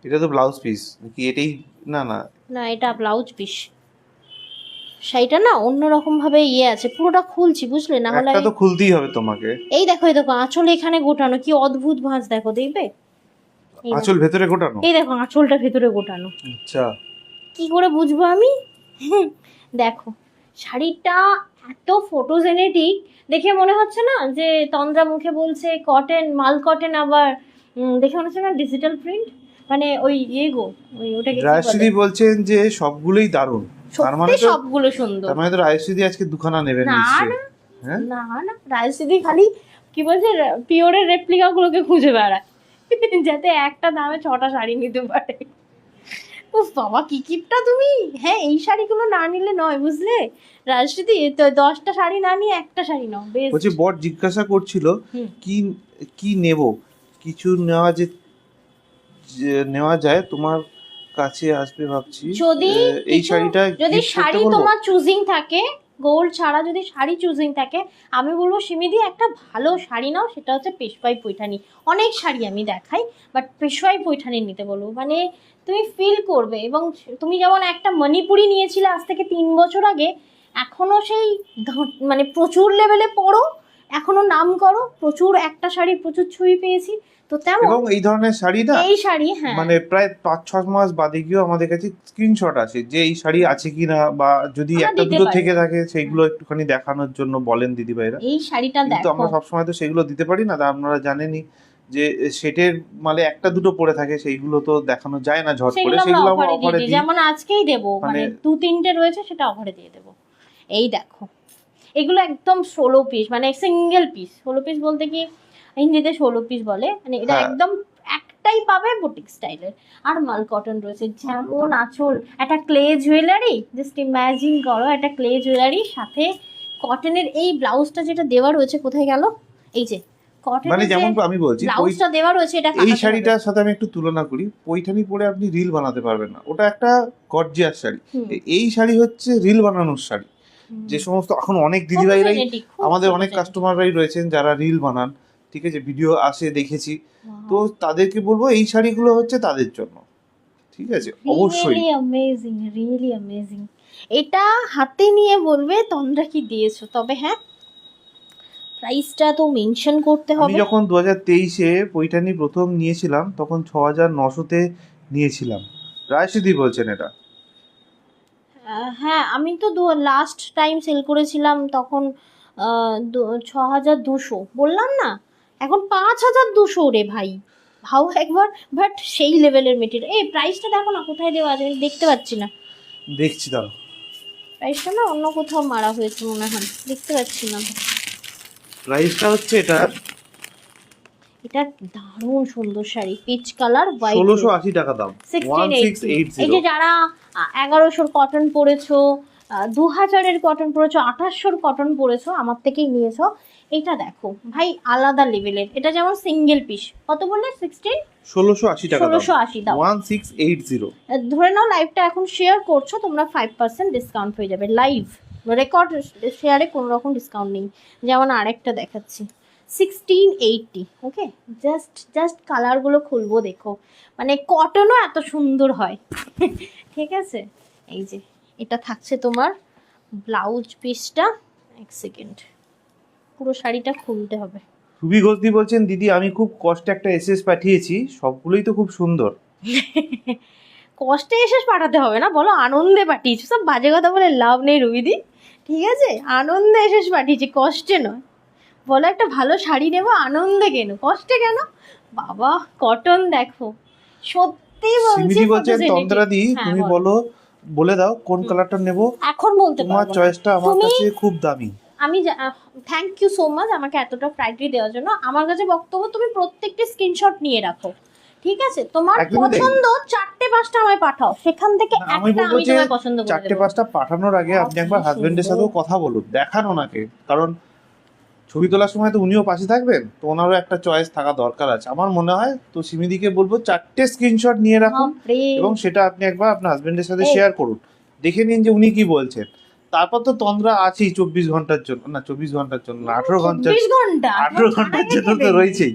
এটা তো ব্লাউজ পিস কি এটাই? না না, না, এটা ব্লাউজ পিস। শাড়িটা না অন্যরকম ভাবে ইয়ে আছে, পুরোটা খুলছি বুঝলে, না হলে একটা তো খুলতেই হবে তোমাকে। এই দেখো, এই দেখো আঁচল এখানে গোটানো, কি অদ্ভুত ভাঁজ দেখো, দেখবে? এই দেখো, আঁচল ভেতরে গোটানো? এই দেখো আঁচলটা ভেতরে গোটানো। আচ্ছা, কি করে বুঝবো আমি? দেখো শাড়িটা এত ফটোজেনেটিক, দেখে মনে হচ্ছে না যে তন্দ্রা মুখে বলছে কটন, মাল কটন, আবার দেখে মনে হচ্ছে না ডিজিটাল প্রিন্ট, মানে ওই ইয়ে গো, ওই ওটাকে কি বলে? রায়শ্রী বলছেন যে সবগুলোই দারুণ, তার মানে সত্যি তো সবগুলো সুন্দর। তার মানে তো রায়শ্রী আজকে দুখানা নেবেন না নিশ্চয়ই। না হ্যাঁ, না না, রাজশ্রী খালি কি বলছে, পিওরের রেপ্লিকা গুলোকে খুঁজে বেড়ায় যাতে একটা দামে 6টা শাড়ি নিতে পারে। ও বাবা, কি কিপটা তুমি। হ্যাঁ, এই শাড়িগুলো না নিলে নয় বুঝলে রাজশ্রী, তো 10টা শাড়ি না নিয়ে একটা শাড়ি নাও বেশ। বলছি বর জিজ্ঞাসা করছিল হুম। কি কি নেব, কিছু নেওয়া নেওয়া যায়, তোমার কাছে আসবে ভাবছি। যদি এই কিছু- শাড়িটা যদি gift করতে শাড়ি বলবো? তোমার চুজিং থাকে, গোল্ড ছাড়া যদি শাড়ি চুজিং থাকে, আমি বলবো সিমিদি একটা ভালো শাড়ি নাও, সেটা হচ্ছে পেশওয়াই পৈঠানি। অনেক শাড়ি আমি দেখাই, বাট পেশওয়াই পৈঠানি নিতে বলবো, মানে তুমি ফিল করবে। এবং তুমি যেমন একটা মণিপুরি নিয়েছিলে আজ থেকে 3 বছর আগে, এখনো সেই মানে প্রচুর লেভেলে পড়ো, এখনো নাম করো, প্রচুর একটা শাড়ির প্রচুর ছবি পেয়েছি, তো তেমন এবং এই ধরনের শাড়ি না এই শাড়ি, হ্যাঁ মানে প্রায় 5-6 মাস বাদে গিয়েও আমাদের কাছে স্ক্রিনশট আছে যে এই শাড়ি আছে কিনা, বা যদি আমরা একটা দিতে দুটো পারি। থেকে থাকে সেইগুলো একটুখানি দেখানোর জন্য বলেন দিদিভাইরা। এই শাড়িটা কিন্তু দেখো, আমরা সবসময় তো সেগুলো দিতে পারি না, তা আপনারা জানেনই যে সেটের মানে একটা দুটো পড়ে থাকে, সেইগুলো তো দেখানো যায় না ঝট করে, সেগুলো আমরা সেগুলো আমরা অফারে দিয়ে অফারে দিই, দিই। যেমন আজকেই দেবো, মানে মানে- 2-3টে রয়েছে সেটা অফারে দিয়ে দেবো। এই দেখো, এগুলো একদম 16 পিস, মানে সিঙ্গেল পিস। 16 পিস বলতে কি হিন্দিতে 16 পিস বলে, মানে এটা হ্যাঁ। একদম একটাই পাবে বুটিক স্টাইলের। আর মাল কটন রয়েছে, যেমন আঁচল, একটা ক্লে জুয়েলারি, জাস্ট ইমাজিন করো একটা ক্লে জুয়েলারি সাথে কটনের এই ব্লাউজটা যেটা দেওয়া রয়েছে, কোথায় গেল, এই যে কটন মানে যেমন আমি বলছি ব্লাউজটা দেওয়া রয়েছে এটা এই কাটাতে হবে। শাড়িটার সাথে আমি একটু তুলনা করি, পৈঠানি পরে আপনি রিল বানাতে পারবেন না, ওটা একটা গর্জিয়াস শাড়ি। হুম। এই শাড়ি হচ্ছে রিল বানানোর শাড়ি। যে সমস্ত এখন অনেক দিদিভাইরাই, Photogenic, খুব আমাদের অনেক photogenic। কাস্টমাররাই রয়েছেন যারা রিল বানান, ঠিক আছে, ভিডিও আসে দেখেছি, Wow. তো তাদেরকে বলবো এই শাড়িগুলো হচ্ছে তাদের জন্য, ঠিক আছে, অবশ্যই। Really amazing, really amazing. এটা হাতে নিয়ে বলবে তোমরা কি দিয়েছো। তবে হ্যাঁ, প্রাইসটা তো মেনশন করতে আমি হবে। যখন 2023-এ পৈঠানি প্রথম নিয়েছিলাম তখন 6,900-তে নিয়েছিলাম। রায়সিদি বলছেন এটা? হ্যাঁ, আমি তো লাস্ট টাইম সেল করেছিলাম তখন 6,200 বললাম না, এখন 5,200 রে ভাই, ভাও একবার। বাট সেই লেভেলের মেটেরিয়াল। এই প্রাইসটা দেখো না কোথায় দেওয়া আছে, আমি দেখতে পাচ্ছি না দেখছি দাঁড়াও। প্রাইসটা, না অন্য কোথাও মারা হয়েছে মনে হয়, দেখতে পাচ্ছি না। প্রাইসটা হচ্ছে এটা এটা দারুণ সুন্দর শাড়ি, পিচ কালার, হোয়াইট, 1,680 টাকা দাম, 1680। এই যে 1680। যারা 1100 কটন পরেছো, 2000-এর কটন পরেছো, 2800-র কটন পরেছো, আমার থেকেই নিয়েছো, এটা দেখো ভাই আলাদা লেভেলের। এটা যেমন সিঙ্গেল পিস, কত বললে? 1,680 টাকা দাম, 1680 দাও। 1680। ধরে নাও লাইভটা এখন শেয়ার করছো তোমরা, 5% ডিসকাউন্ট হয়ে যাবে। লাইভ রেকর্ড শেয়ারে কোনো রকম ডিসকাউন্ট নেই। যেমন আরেকটা দেখাচ্ছি, 1680। ওকে, জাস্ট কালারগুলো খুলবো দেখো, মানে কটনও এত সুন্দর হয়। ঠিক আছে, এই যে এটা থাকছে তোমার ব্লাউজ পিসটা। এক সেকেন্ড, পুরো শাড়িটা খুলতে হবে। সুবি ঘোষদি বলছেন দিদি আমি খুব কষ্টে একটা এসএস পাঠিয়েছি, সবগুলোই তো খুব সুন্দর। কষ্টে এসে পাঠাতে হবে না, বলো আনন্দে পাঠিয়েছি। সব বাজে কথা বলে লাভ নেই রুবিদি, ঠিক আছে? আনন্দে এসে পাঠিয়েছি, কষ্টে নয়। বলো একটা ভালো শাড়ি নেবো, আনন্দে কেন, কষ্টে কেন? বাবা কটন দেখো, সত্যি বলছি। সিমিদি বলছেন তন্দ্রা দি হ্যাঁ, তুমি বলো, বলে দাও কোন কালারটা নেব, এখন বলতে তোমার পারবো না। চয়েসটা আমার তুমি- কাছে খুব দামি। আমি থ্যাংক ইউ সো মাচ আমাকে এতটা প্রায়োরিটি দেওয়ার জন্য। আমার কাছে বক্তব্য, তুমি প্রত্যেকটি স্ক্রিনশট নিয়ে রাখো, ঠিক আছে? তোমার একদমই তাই। পছন্দ 4-5টা আমায় পাঠাও, সেখান থেকে না, আমি একটা বলবো আমি যে তোমায় পছন্দ করে 4-5টা পাঠানোর আগে আপনি একবার কি হাজবেন্ডের সুন্দর। সাথেও কথা বলুন, দেখান ওনাকে, কারণ ছবি তোলার সময় তো উনিও পাশে থাকবেন, তো ওনারও একটা চয়েস থাকা দরকার আছে আমার মনে হয়। তো সিমিদিকে বলবো 4টে স্ক্রিনশট নিয়ে রাখুন এবং সেটা আপনি একবার আপনার হাজবেন্ডের সাথে শেয়ার করুন, দেখে নিন যে উনি কি বলছেন। তারপর তো তন্দ্রা আছেই 24 ঘন্টার জন্য, না 24 ঘন্টার জন্য না, 18 ঘন্টার, 18 ঘন্টার জন্য তো রয়েছেই,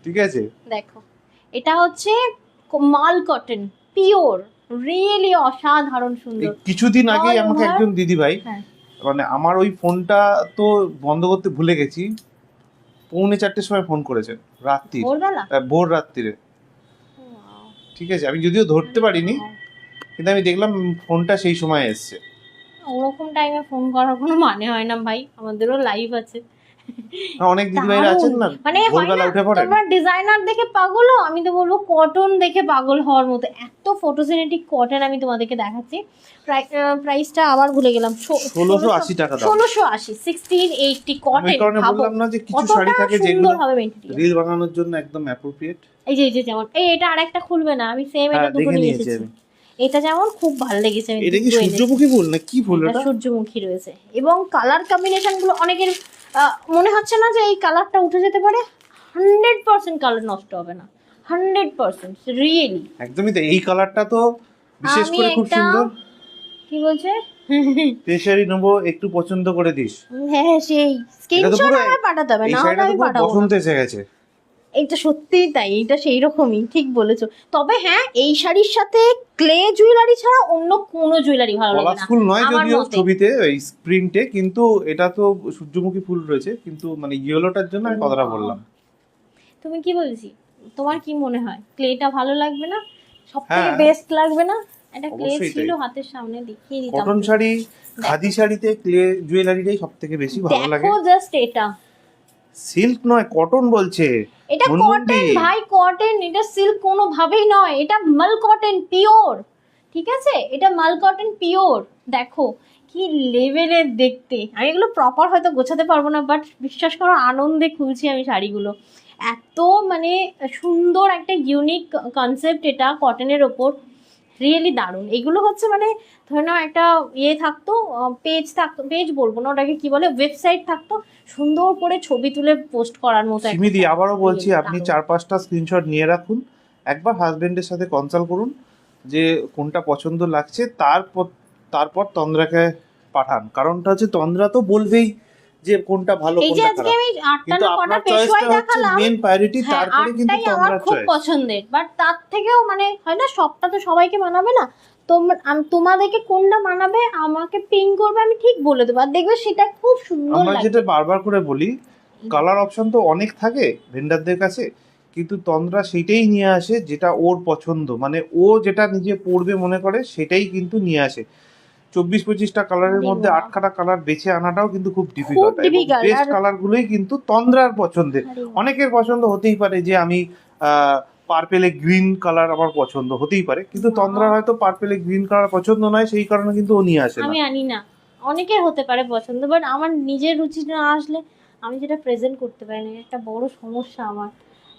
ঠিক আছে? দেখো এটা হচ্ছে মাল কটন, পিওর, রিয়েলি অসাধারণ এই সুন্দর। কিছুদিন আগেই All আমাকে over- একজন দিদিভাই, হ্যাঁ, মানে আমার ওই ফোনটা তো বন্ধ করতে ভুলে গেছি, 3:45-র সময় ফোন করেছেন রাত্রি, ভোরবেলা। ভোর রাত্রিরে, ঠিক আছে, আমি যদিও ধরতে পারিনি, কিন্তু আমি দেখলাম ফোনটা সেই সময় এসছে। ওরকম টাইমে ফোন করার কোনো মানে হয় না ভাই, আমাদেরও লাইভ আছে। অনেক দিদিভাইরা আছেন না, মানে হয় ভোরবেলা না, উঠে পড়েন। তোমরা ডিজাইনার দেখে পাগল হও, আমি তো বলবো কটন দেখে পাগল হওয়ার মতো এত ফটোজেনেটিক কটন আমি তোমাদেরকে দেখাচ্ছি। প্রাইসটা আবার ভুলে গেলাম, 1680 টাকা দাম। 1680, 1680 আমি কটন। এই কারণে বললাম না যে কিছু শাড়ি থাকে যেগুলো সুন্দর হবে মেটেরিয়াল। রিল বানানোর জন্য একদম অ্যাপ্রোপ্রিয়েট। এই যে যেমন এটা আরেকটা খুলবে না, আমি সেম এটা দুটো দেখে নিয়ে নিয়েছি এসেছি। আমি। এটা যেমন খুব ভালো লেগেছে, আমি এটা কি দুটো এনেছি। সূর্যমুখী ফুল না কি ফুল এটা এটা? সূর্যমুখী রয়েছে এবং কালার কম্বিনেশন গুলো অনেকের মনে হচ্ছে না যে এই কালারটা উঠে যেতে পারে। 100% কালার নষ্ট হবে না, 100% রিয়েলি। একদমই তো, এই কালারটা তো বিশেষ আমি করে খুব একটা- সুন্দর। কি বলছে? তেশারি নেবো, একটু পছন্দ করে দিস। হ্যাঁ, সেই এটা তো স্ক্রিনশট পুরো, আমায় পাঠাতে হবে, এই না হলে শাড়িটা তো আমি পুরো পাঠাবো না। বসন্ত এসে গেছে। এইটা সত্যিই তাই, এটা সেই রকমই, ঠিক বলেছো। তবে হ্যাঁ, এই শাড়ির সাথে ক্লে জুয়েলারি ছাড়া অন্য কোনো জুয়েলারি ভালো লাগে পলাশ না ফুল নয় আমার যদিও মতে। ছবিতে এই প্রিন্টে, কিন্তু এটা তো সূর্যমুখী ফুল রয়েছে, কিন্তু মানে ইয়েলোটার জন্য আমি কথাটা বললাম। তুমি কি বলছি, তোমার কি মনে হয় ক্লেটা ভালো লাগবে না? সবথেকে হ্যাঁ। বেস্ট লাগবে না? এটা ক্লে অবশ্যই ছিল তাই। হাতের সামনে, দেখিয়ে দিতাম। কটন শাড়ি, খাদি শাড়িতে ক্লে জুয়েলারিটাই সব থেকে বেশি ভালো লাগে। দেখো জাস্ট এটা, সিল্ক নয় কটন বলছে। এটা মনমন্দি। কটন ভাই, কটন, এটা সিল্ক কোনো ভাবেই নয়, এটা মাল কটন পিওর, ঠিক আছে? এটা মাল কটন পিওর। দেখো কি লেভেলের দেখতে, আমি এগুলো প্রপার হয়তো গোছাতে পারবো না, বাট বিশ্বাস করো আনন্দে খুলছি আমি শাড়িগুলো। এত মানে সুন্দর একটা ইউনিক কনসেপ্ট এটা কটনের ওপর। রিয়েলি দারুণ। এগুলো হচ্ছে মানে ধরে নাও একটা ইয়ে থাকতো, পেজ বলবো না, ওটাকে কি বলে, ওয়েবসাইট থাকতো, সুন্দর করে ছবি তুলে পোস্ট করার মতো একটা সিমিদি আবারও বলছি, really আপনি দারুণ। 4-5টা স্ক্রিনশট নিয়ে রাখুন, একবার হাজবেন্ডের সাথে কনসাল্ট করুন যে কোনটা পছন্দ লাগছে, তারপর তন্দ্রাকে পাঠান। কারণটা হচ্ছে তন্দ্রা তো বলবেই যে কোনটা ভালো এই যে কোনটা আজকে খারাপ, আমি 8টা কিন্তু না কটা আপনার পেশওয়াই চয়েসটা হচ্ছে দেখালাম, মেন প্রায়োরিটি, হ্যাঁ তারপরে কিন্তু 8টাই আমার তন্দ্রার খুব চয়েস। পছন্দের, বাট তার থেকেও মানে হয় না সবটা তো সবাইকে মানাবে না, তোমাদেরকে কোনটা মানাবে আমাকে পিং করবে, আমি ঠিক বলে দেবো, আর দেখবে সেটা খুব সুন্দর আমরা যেটা লাগবে। বারবার করে বলি, কালার অপশন তো অনেক থাকে ভেন্ডারদের কাছে, কিন্তু তন্দ্রা সেইটাই নিয়ে আসে যেটা ওর পছন্দ, মানে ও যেটা নিজে পড়বে মনে করে সেটাই কিন্তু নিয়ে আসে। 24-25টা কালারের মধ্যে দেখো না। 8খানা কালার বেছে আনাটাও কিন্তু খুব ডিফিকাল্ট, এবং difficult, বেস্ট আর কালারগুলোই কিন্তু তন্দ্রার পছন্দের। আরে অনেকের পছন্দ হতেই পারে যে আমি পার্পেলে গ্রিন কালার আমার পছন্দ হতেই পারে, কিন্তু না। তন্দ্রার হয়তো পার্পেলে গ্রিন কালার পছন্দ নয়, সেই কারণে কিন্তু ও নিয়ে আসে না। আমি আনি না, অনেকের হতে পারে পছন্দ, বাট আমার নিজের রুচি না আসলে আমি যেটা প্রেজেন্ট করতে পারি না, একটা বড় সমস্যা আমার।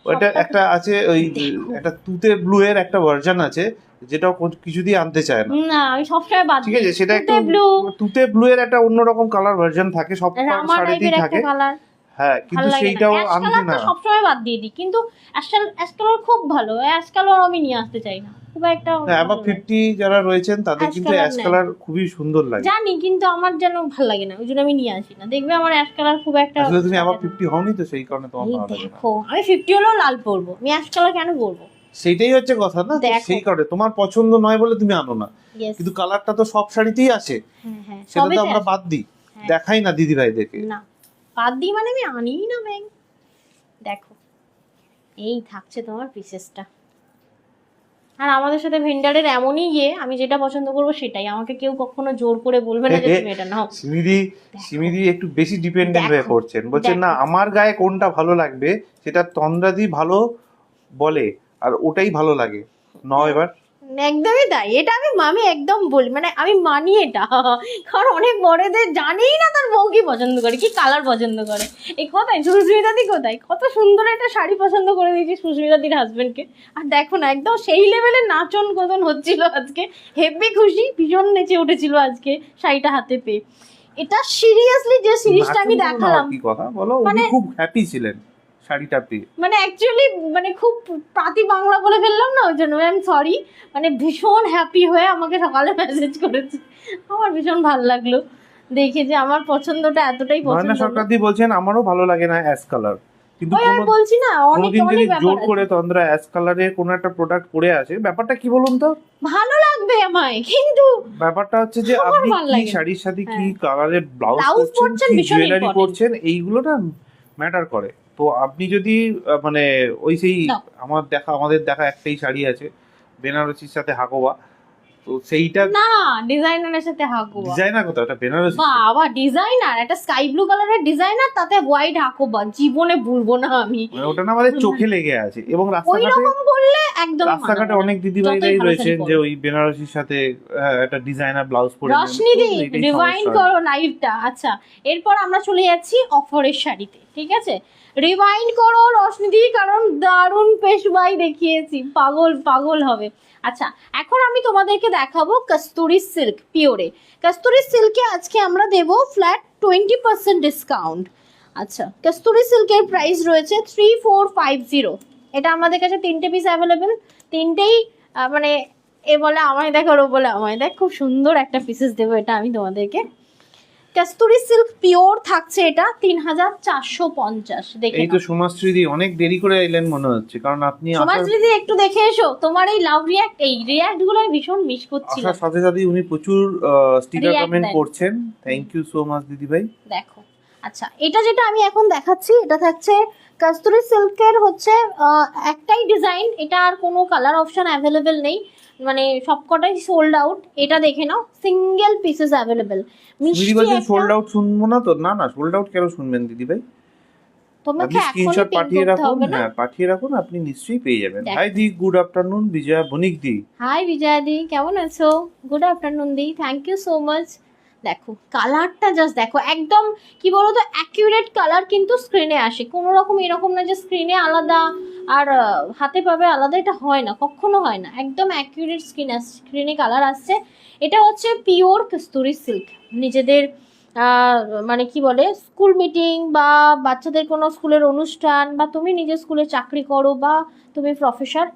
ওইটা সবটা একটা আছে, ওই দেখো। একটা তুতে ব্লু এর একটা ভার্সন আছে যেটা কিছু দিয়ে আনতে চায় না, না আমি সবসময় বাদ ঠিক দিই। আছে, সেটা একটু ব্লু, তুতে ব্লু এর একটা অন্যরকম কালার ভার্সন থাকে, সব রামা শাড়িতেই টাইপের একটা থাকে, কালার, হ্যাঁ, ভালো কিন্তু লাগে না। সেইটাও অ্যাশ আনবে কালার না। তো সবসময় বাদ দিয়ে দিই, কিন্তু অ্যাশ কালার খুব ভালো, অ্যাশ কালার আমি নিয়ে আসতে চাই না খুব একটা। হ্যাঁ, আবার 50 যারা রয়েছেন তাদের অ্যাশ কিন্তু কালার অ্যাশ নেয়। কালার খুবই সুন্দর লাগে। জানি, কিন্তু আমার যেন ভালো লাগে না, ওই জন্য আমি নিয়ে আসি না। দেখবে আমার অ্যাশ কালার খুব একটা আসলে তুমি আবার লাগে না। 50 হওনি তো, সেই কারণে তোমার এই ভালো লাগে না। দেখো আমি 50 হলেও লাল পরবো, আমি অ্যাশ কালার কেন পরবো? সেইটাই হচ্ছে কথা না, তো দেখো। সেই কারণে তোমার পছন্দ নয় বলে তুমি আনো না, Yes, কিন্তু কালারটা তো সব শাড়িতেই আসে, হ্যাঁ হ্যাঁ সেটা তো সবেতে আমরা আছে। বাদ দিই, হ্যাঁ। দেখাই না দিদি ভাইদেরকে। না বাদ দিই মানে আমি আনিই না ব্যাং। দেখো এই থাকছে তোমার পিসেসটা, আর আমাদের সাথে ভেন্ডারের এমনই ইয়ে, আমি যেটা পছন্দ করবো সেটাই, আমাকে কেউ কখনো জোর করে বলবে না যে তুমি এটা নাও। সিমিদি একটু বেশি ডিপেন্ডেন্ট হয়ে দেখো, পড়ছেন, বলছেন না দেখো। আমার গায়ে কোনটা ভালো লাগবে সেটা তন্দ্রাদি ভালো বলে, আর ওটাই ভালো লাগে নাও এবার। একদমই তাই, এটা আমি একদম বলি, মানে আমি মানি এটা, কারণ অনেক বড়দের জানেই না তার বউ কি পছন্দ করে, কি কালার পছন্দ করে। এই কোথায় সুস্মিতাদি, কোথায় কত সুন্দর একটা শাড়ি পছন্দ করে দিয়েছি সুস্মিতাদির হাজবেন্ডকে, আর দেখো না একদম সেই লেভেলে নাচন কোদন হচ্ছিল আজকে, হেব্বি খুশি, ভীষণ নেচে উঠেছিল আজকে শাড়িটা হাতে পেয়ে। এটা সিরিয়াসলি যে সিরিজটা আমি নাচন করো না, দেখালাম, কি কথা বলো, উনি মানে- খুব হ্যাপি ছিলেন শাড়িটা পেয়ে। মানে অ্যাকচুয়ালি মানে খুব পাতি বাংলা বলে ফেললাম না, ওই জন্য আই এম সরি। মানে ভীষণ হ্যাপি হয়ে আমাকে সকালে মেসেজ করেছে, আমার ভীষণ ভালো লাগলো দেখে যে আমার পছন্দটা এতটাই নয়না পছন্দ। সরকারদি বলছেন আমারও ভালো লাগে না অ্যাশ কালার, কিন্তু ওই আমি কোনো বলছি না, অনেক কোনোদিন যদি অনেক জোর ব্যাপার করে আছে। তন্দ্রা অ্যাশ কালারের কোনো একটা প্রোডাক্ট পরে আসে, ব্যাপারটা কি বলুন তো, ভালো লাগবে আমায়, কিন্তু ব্যাপারটা হচ্ছে যে আমার আপনি ভালো কি লাগে না। শাড়ির সাথে কি হ্যাঁ। কালারের ব্লাউজ Blouse পরছেন, পরছেন, কি ভীষণ জুয়েলারি important। পরছেন, এইগুলো না ম্যাটার করে। তো আপনি যদি মানে ওই সেই দাও। আমাদের দেখা একটাই শাড়ি আছে বেনারসির সাথে হাকোবা, তো সেইটা না ডিজাইনারের সাথে হাকুবা, ডিজাইনার কথা, ওটা বেনারসি, বাবা ডিজাইনার, একটা স্কাই ব্লু কালারের ডিজাইনার, তাতে হোয়াইট হাকুবা, জীবনে ভুলবো না আমি। মানে ওটা না আমাদের চোখে লেগে আছে। এবং ওই রাস্তাঘাটে রকম করলে একদম রাস্তাঘাটে অনেক দিদিভাইরাই রয়েছেন যে ওই বেনারসির সাথে একটা ডিজাইনার ব্লাউজ পরে নেন। রশনি দি তো এইটাই রিভাইন্ড সমস্যা। করো লাইভটা। আচ্ছা এরপর আমরা চলে যাচ্ছি অফারের শাড়িতে, ঠিক আছে? রিভাইন্ড করো রশনি দি, কারণ দারুণ পেশওয়াই দেখিয়েছি, পাগল পাগল হবে। আচ্ছা এখন আমি তোমাদেরকে দেখাবো কস্তুরি সিল্ক পিওরে। কস্তুরি সিল্কে আজকে আমরা দেব ফ্ল্যাট 20% ডিসকাউন্ট। আচ্ছা কস্তুরি সিল্কের প্রাইস রয়েছে 3450। এটা আমাদের কাছে 3টে পিস অ্যাভেলেবেল, তিনটেই মানে এ বলে আমায় দেখ আর ও বলে আমায় দেখ, খুব সুন্দর একটা পিসেস দেবো এটা আমি তোমাদেরকে। কস্তুরি সিল্ক পিওর থাকছে এটা 3450। দেখে এই তো সমাজশ্রী দি অনেক দেরি করে এলেন মনে হচ্ছে, কারণ আপনি সমাজ দিদি একটু দেখে এসো, তোমার এই লাভ রিয়াক্ট, এই রিয়াক্ট গুলো আমি ভীষণ মিস করছিলাম। আসার সাথে সাথে উনি প্রচুর স্টিকার React কমেন্ট দেন। করছেন, থ্যাংক ইউ সো মাচ দিদি ভাই। দেখো আচ্ছা এটা যেটা আমি এখন দেখাচ্ছি এটা থাকছে কস্তুরি সিল্কের, হচ্ছে একটাই ডিজাইন, এটা আর কোনো কালার অপশন অ্যাভেলেবেল নেই, মানে সবকটাই সোল্ড আউট। এটা দেখে নাও, সিঙ্গেল পিসেস অ্যাভেলেবেল। দিদি বলছেন সোল্ড আউট শুনবো না তো, না না সোল্ড আউট কেন শুনবেন দিদি ভাই, তোমাকে আপনি এখনই স্ক্রিনশট পিন পাঠিয়ে করতে রাখুন, হবে না। হ্যাঁ পাঠিয়ে রাখুন, আপনি নিশ্চয়ই পেয়ে যাবেন। দেখো। Hi di, good afternoon Bijoya Banik di. Hi Bijoya di, কেমন আছো? Good afternoon di, thank you so much. দেখো কালারটা জাস্ট দেখো, একদম কি বলতো অ্যাকিউরেট কালার কিন্তু স্ক্রিনে আসে, কোনো রকম এরকম না যে স্ক্রিনে আলাদা আর হাতে পাবে আলাদা, এটা হয় না, কখনো হয় না, একদম অ্যাকিউরেট স্ক্রিনে কালার আসছে। এটা হচ্ছে পিওর কস্তুরি সিল্ক। নিজেদের মানে কি বলে স্কুল মিটিং বা বাচ্চাদের কোনো স্কুলের অনুষ্ঠান, বা তুমি নিজের স্কুলে চাকরি করো, বা তুমি প্রফেসর,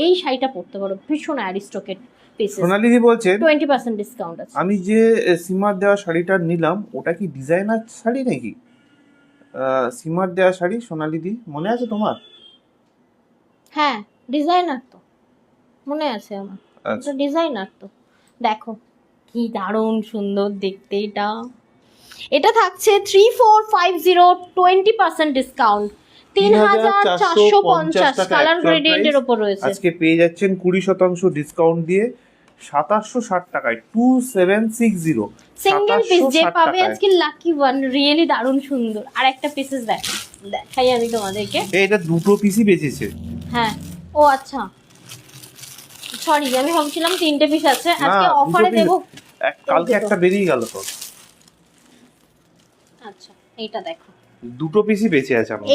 এই শাড়িটা পরতে পারো, ভীষণ অ্যারিস্টোকেট পিসেস। সোনালিদি বলছেন 20% ডিসকাউন্ট আছে। আমি যে সীমার দেওয়া শাড়িটা নিলাম ওটা কি ডিজাইনার শাড়ি নাকি? সীমার দেওয়া শাড়ি সোনালিদি মনে আছে তোমার? হ্যাঁ ডিজাইনার তো, মনে আছে আমার, আচ্ছা এটা ডিজাইনার তো। দেখো কি দারুণ সুন্দর দেখতে এটা। এটা থাকছে 3450, 20% ডিসকাউন্ট, 3450 কালার গ্রেডিয়েন্টের ওপর রয়েছে। আজকে পেয়ে যাচ্ছেন 20% ডিসকাউন্ট দিয়ে 2760 টাকায় 2760। সিঙ্গেল পিস যে পাবে আজকে লাকি ওয়ান, রিয়েলি দারুণ সুন্দর। আর একটা পিসেস দেখাই আমি তোমাদেরকে। এটা দুটো পিসই বেঁচেছে। হ্যাঁ ও আচ্ছা সরি, আমি ভাবছিলাম 3টে পিস আছে, আজকে না, অফারে দুটো দেবো। কালকে একটা বেরিয়ে গেল তো। আচ্ছা এইটা দেখো, দুটো পিসই বেঁচে আছে আমাদের।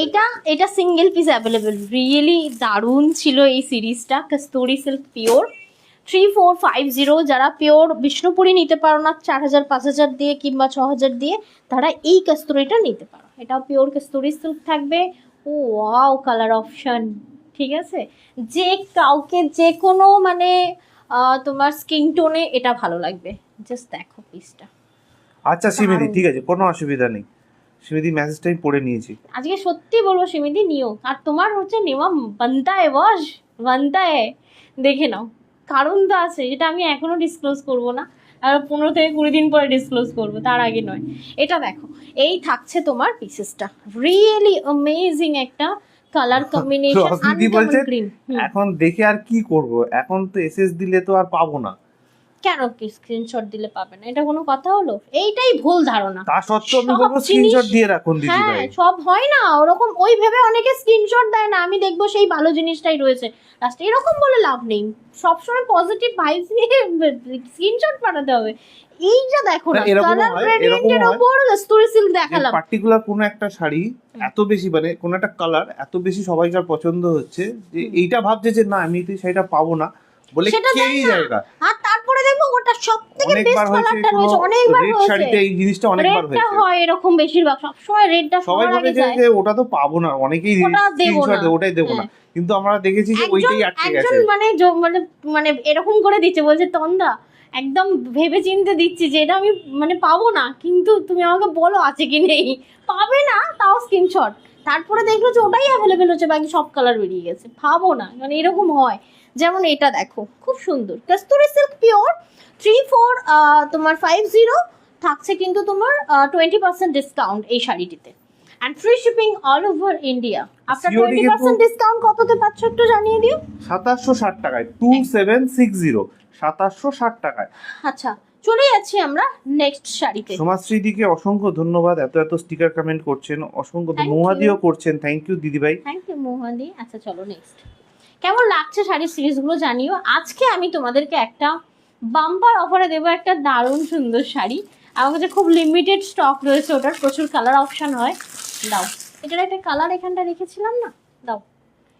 এটা সিঙ্গেল পিস অ্যাভেলেবেল, রিয়েলি দারুণ ছিল এই সিরিজটা। কস্তুরি সিল্ক পিওর 3450, যারা পিওর বিষ্ণুপুরি নিতে পারো না 4000 5000 দিয়ে কিংবা 6000 দিয়ে, তারা এই কস্তুরিটা নিতে পারো। এটাও পিওর কস্তুরি সিল্ক থাকবে। ও ওয়াও কালার অপশন, ঠিক আছে, যে কাউকে যে কোনো মানে তোমার স্কিন টোনে এটা ভালো লাগবে। জাস্ট দেখো পিসটা। আচ্ছা সিমিদি ঠিক আছে, কোনো অসুবিধা নেই। সিমিদি মেসেজটা আমি পড়ে নিয়েছি। আজকে সত্যি বলবো সিমিদি নিও, আর তোমার হচ্ছে নেওয়া বানতা है বস, বানতা है, দেখে নাও। কারণ তো আছে, যেটা আমি এখনো ডিসক্লোজ করব না, আর 15 থেকে 20 দিন পরে ডিসক্লোজ করব, তার আগে নয়। এটা দেখো, এই থাকছে তোমার পিসেসটা, রিয়েলি অ্যামেজিং একটা কালার কম্বিনেশন, রসদি আনকমন বলছে গ্রিন। এখন দেখে আর কি করব, এখন তো এসএস দিলে তো আর পাবো না। কেন কি স্ক্রিনশট দিলে পাবে না, এটা কোনো কথা হলো? এইটাই ভুল ধারণা। তা সত্ত্বেও আমি সব বলবো জিনিস- স্ক্রিনশট দিয়ে রাখুন দিদি হ্যাঁ ভাই। সব হয় না ওরকম, ওই ভেবে অনেকে স্ক্রিনশট দেয় না, আমি দেখবো সেই ভালো জিনিসটাই রয়েছে লাস্টে, এরকম বলে লাভ নেই। সবসময় পজিটিভ ভাইবস নিয়ে স্ক্রিনশট পাঠাতে হবে। এইটা দেখো না, না, এরকমও কালার হয়, গ্রেডিয়েন্টের এরকমও হয়। উপর কস্তুরি সিল্ক দেখালাম। পার্টিকুলার কোনো একটা শাড়ি এত বেশি মানে কোনো একটা কালার এত বেশি সবাইকার পছন্দ হচ্ছে যে এইটা ভাবছে যে না আমি তো এই শাড়িটা পাবো না বলে সেটা কেই দেয় না। জায়গা। আর তারপরে দেখবো ওটা সবথেকে অনেকবার বেস্ট হয়েছে কালারটা কোনো রয়েছে, অনেকবার রেড হয়েছে। শাড়িতে এই জিনিসটা অনেকবার রেডটা হয়েছে। হয় এরকম বেশিরভাগ, সবসময় রেডটা সবাই সবার বলে আগে যায়। যে ওটা তো পাবো না, অনেকেই ওটা দেবো স্ক্রিনশট না। ওটাই দেবো না, হ্যাঁ। কিন্তু আমরা দেখেছি যে ওইটাই আটকে গেছে। একজন মানে মানে মানে এরকম করে দিচ্ছে, বলছে তন্দা একদম ভেবে চিন্তে দিচ্ছি যে এটা আমি মানে পাবো না, কিন্তু তুমি আমাকে বলো আছে কি নেই, পাবে না তাও স্ক্রিনশট, তারপরে দেখলো যে ওটাই অ্যাভেলেবেল হচ্ছে, বাকি সব কালার বেরিয়ে গেছে, ভাবো না, মানে এরকম হয়। যেমন এটা দেখো খুব সুন্দর কস্তুরি সিল্ক পিওর 3450 থাকছে, কিন্তু তোমার 20% ডিসকাউন্ট এই শাড়িটিতে, and free shipping all over India. আপনার COD 20% ডিসকাউন্ট কততে পাচ্ছ একটু জানিয়ে দিও। 2760 টাকায় 2760 2760 টাকায়। আচ্ছা চলে যাচ্ছি আমরা নেক্সট শাড়িতে। সমাজশ্রী দিকে অসংখ্য ধন্যবাদ, এত এত স্টিকার কমেন্ট করছেন, অসংখ্য Thank মহাদিও you. করছেন, থ্যাংক ইউ দিদি ভাই। থ্যাংক ইউ মোহাদি। আচ্ছা চলো নেক্সট, কেমন লাগছে শাড়ির সিরিজগুলো জানিও। আজকে আমি তোমাদেরকে একটা বাম্পার অফারে দেবো একটা দারুণ সুন্দর শাড়ি। আমার কাছে খুব লিমিটেড স্টক রয়েছে, ওটার প্রচুর কালার অপশন হয়। দাও, এটার একটা কালার এখানটা রেখেছিলাম না, দাও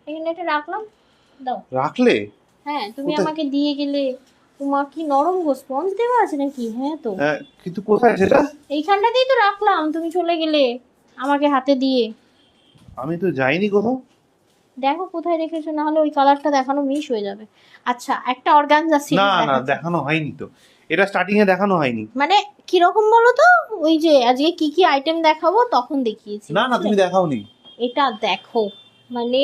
এখানে একটা রাখলাম, দাও। রাখলে? হ্যাঁ তুমি কোথায়? আমাকে দিয়ে গেলে, তোমার কি নরম গো, স্পঞ্জ দেওয়া আছে নাকি? হ্যাঁ তো কিন্তু কোথায় সেটা? এইখানটাতেই তো রাখলাম, তুমি চলে গেলে আমাকে হাতে দিয়ে। আমি তো যাইনি কোথাও। দেখো কোথায় রেখেছো, না হলে ওই কালারটা দেখানো মিস হয়ে যাবে। আচ্ছা একটা অর্গানজা না সিরিজ না দেখাচ্ছি। দেখানো হয়নি তো, এটা স্টার্টিং এ দেখানো হয়নি। মানে কিরকম বলো তো, ওই যে আজকে কি কি আইটেম দেখাবো তখন দেখিয়েছি। না না তুমি দেখাওনি। এটা দেখো, মানে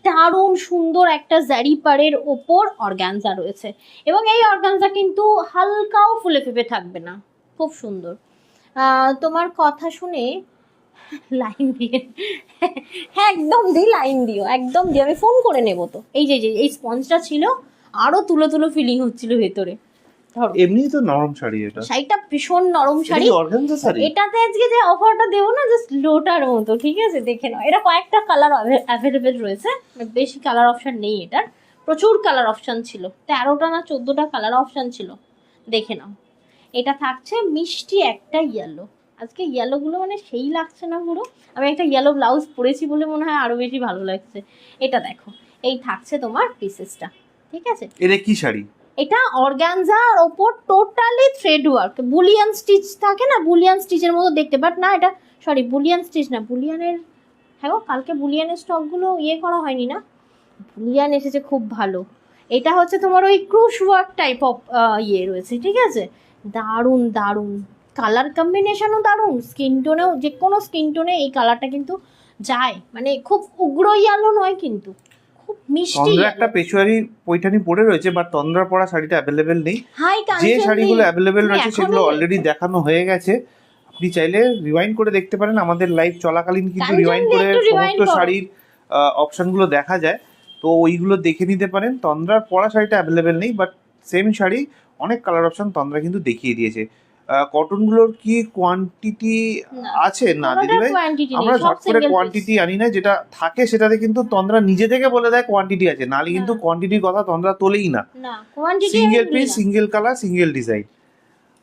দারুণ সুন্দর একটা জারিপারের ওপর অর্গানজা রয়েছে, এবং এই অর্গানজা কিন্তু হালকাও ফুলে ফেপে থাকবে না, খুব সুন্দর। তোমার কথা শুনে লাইন দিয়ে, হ্যাঁ একদম দিই, লাইন দিও, একদম দিও, আমি ফোন করে নেবো তো। এই যে এই স্পঞ্জটা ছিল, আরো তুলো তুলো ফিলিং হচ্ছিল ভেতরে। ধরো এমনি তো নরম শাড়ি, এটা শাড়িটা ভীষণ নরম শাড়ি। অর্গানজা শাড়ি। এটাতে আজকে যে অফারটা দেবো না, জাস্ট লোটার মতো, ঠিক আছে দেখে নাও। এটা কয়েকটা কালার অ্যাভেলেবেল রয়েছে, বেশি কালার অপশন নেই এটার, প্রচুর কালার অপশন ছিল, 13টা না 14টা কালার অপশন ছিল, দেখে নাও। এটা থাকছে মিষ্টি একটা ইয়েলো। আজকে ইয়েলোগুলো মানে সেই লাগছে না পুরো? আমি একটা ইয়েলো ব্লাউজ পরেছি বলে মনে হয় আরো বেশি ভালো লাগছে। এটা দেখো, এই থাকছে তোমার পিসেসটা, ঠিক আছে? এটা কি শাড়ি? এটা অর্গানজার ওপর totally thread work, Boolean stitch থাকে না, বুলিয়ান স্টিচের মতো দেখতে, বাট না এটা সরি বুলিয়ান স্টিচ না, বুলিয়ানের, হ্যাঁ গো, কালকে বুলিয়ানের স্টকগুলো করা হয়নি না, বুলিয়ান এসেছে খুব ভালো। এটা হচ্ছে তোমার ওই ক্রুশ ওয়ার্ক টাইপ অফ রয়েছে, ঠিক আছে? দারুণ দারুণ কালার কম্বিনেশনও দারুণ, স্কিন টোনেও, যে কোনো স্কিন টোনে এই কালারটা কিন্তু যায়, মানে খুব উগ্র ইয়ালো নয় কিন্তু, খুব মিষ্টি। তন্দ্রা একটা পেশোয়ারি পৈঠানি পরে রয়েছে, বাট তন্দ্রা পরা শাড়িটা অ্যাভেলেবেল নেই। হাই যে শাড়িগুলো অ্যাভেলেবেল রয়েছে সেগুলো অলরেডি দেখানো হয়ে গেছে। আপনি চাইলে রিওয়াইন্ড করে দেখতে পারেন, আমাদের লাইভ চলাকালীন কিন্তু রিওয়াইন্ড করে সমস্ত শাড়ির অপশনগুলো দেখা যায়, তো ওইগুলো দেখে নিতে পারেন। তন্দ্রার পরা শাড়িটা অ্যাভেলেবেল নেই, বাট সেম শাড়ি অনেক কালার অপশন তন্দ্রা কিন্তু দেখিয়ে দিয়েছে। কটনগুলোর কি কোয়ান্টিটি আছে? না দিদিভাই, আমরা ঝট করে কোয়ান্টিটি আনি না, যেটা থাকে সেটাতে কিন্তু তন্দ্রা নিজে থেকে বলে দেয় কোয়ান্টিটি আছে, নাহলে কিন্তু কোয়ান্টিটির কথা তন্দ্রা তোলেই না। Single piece, single colour, single design,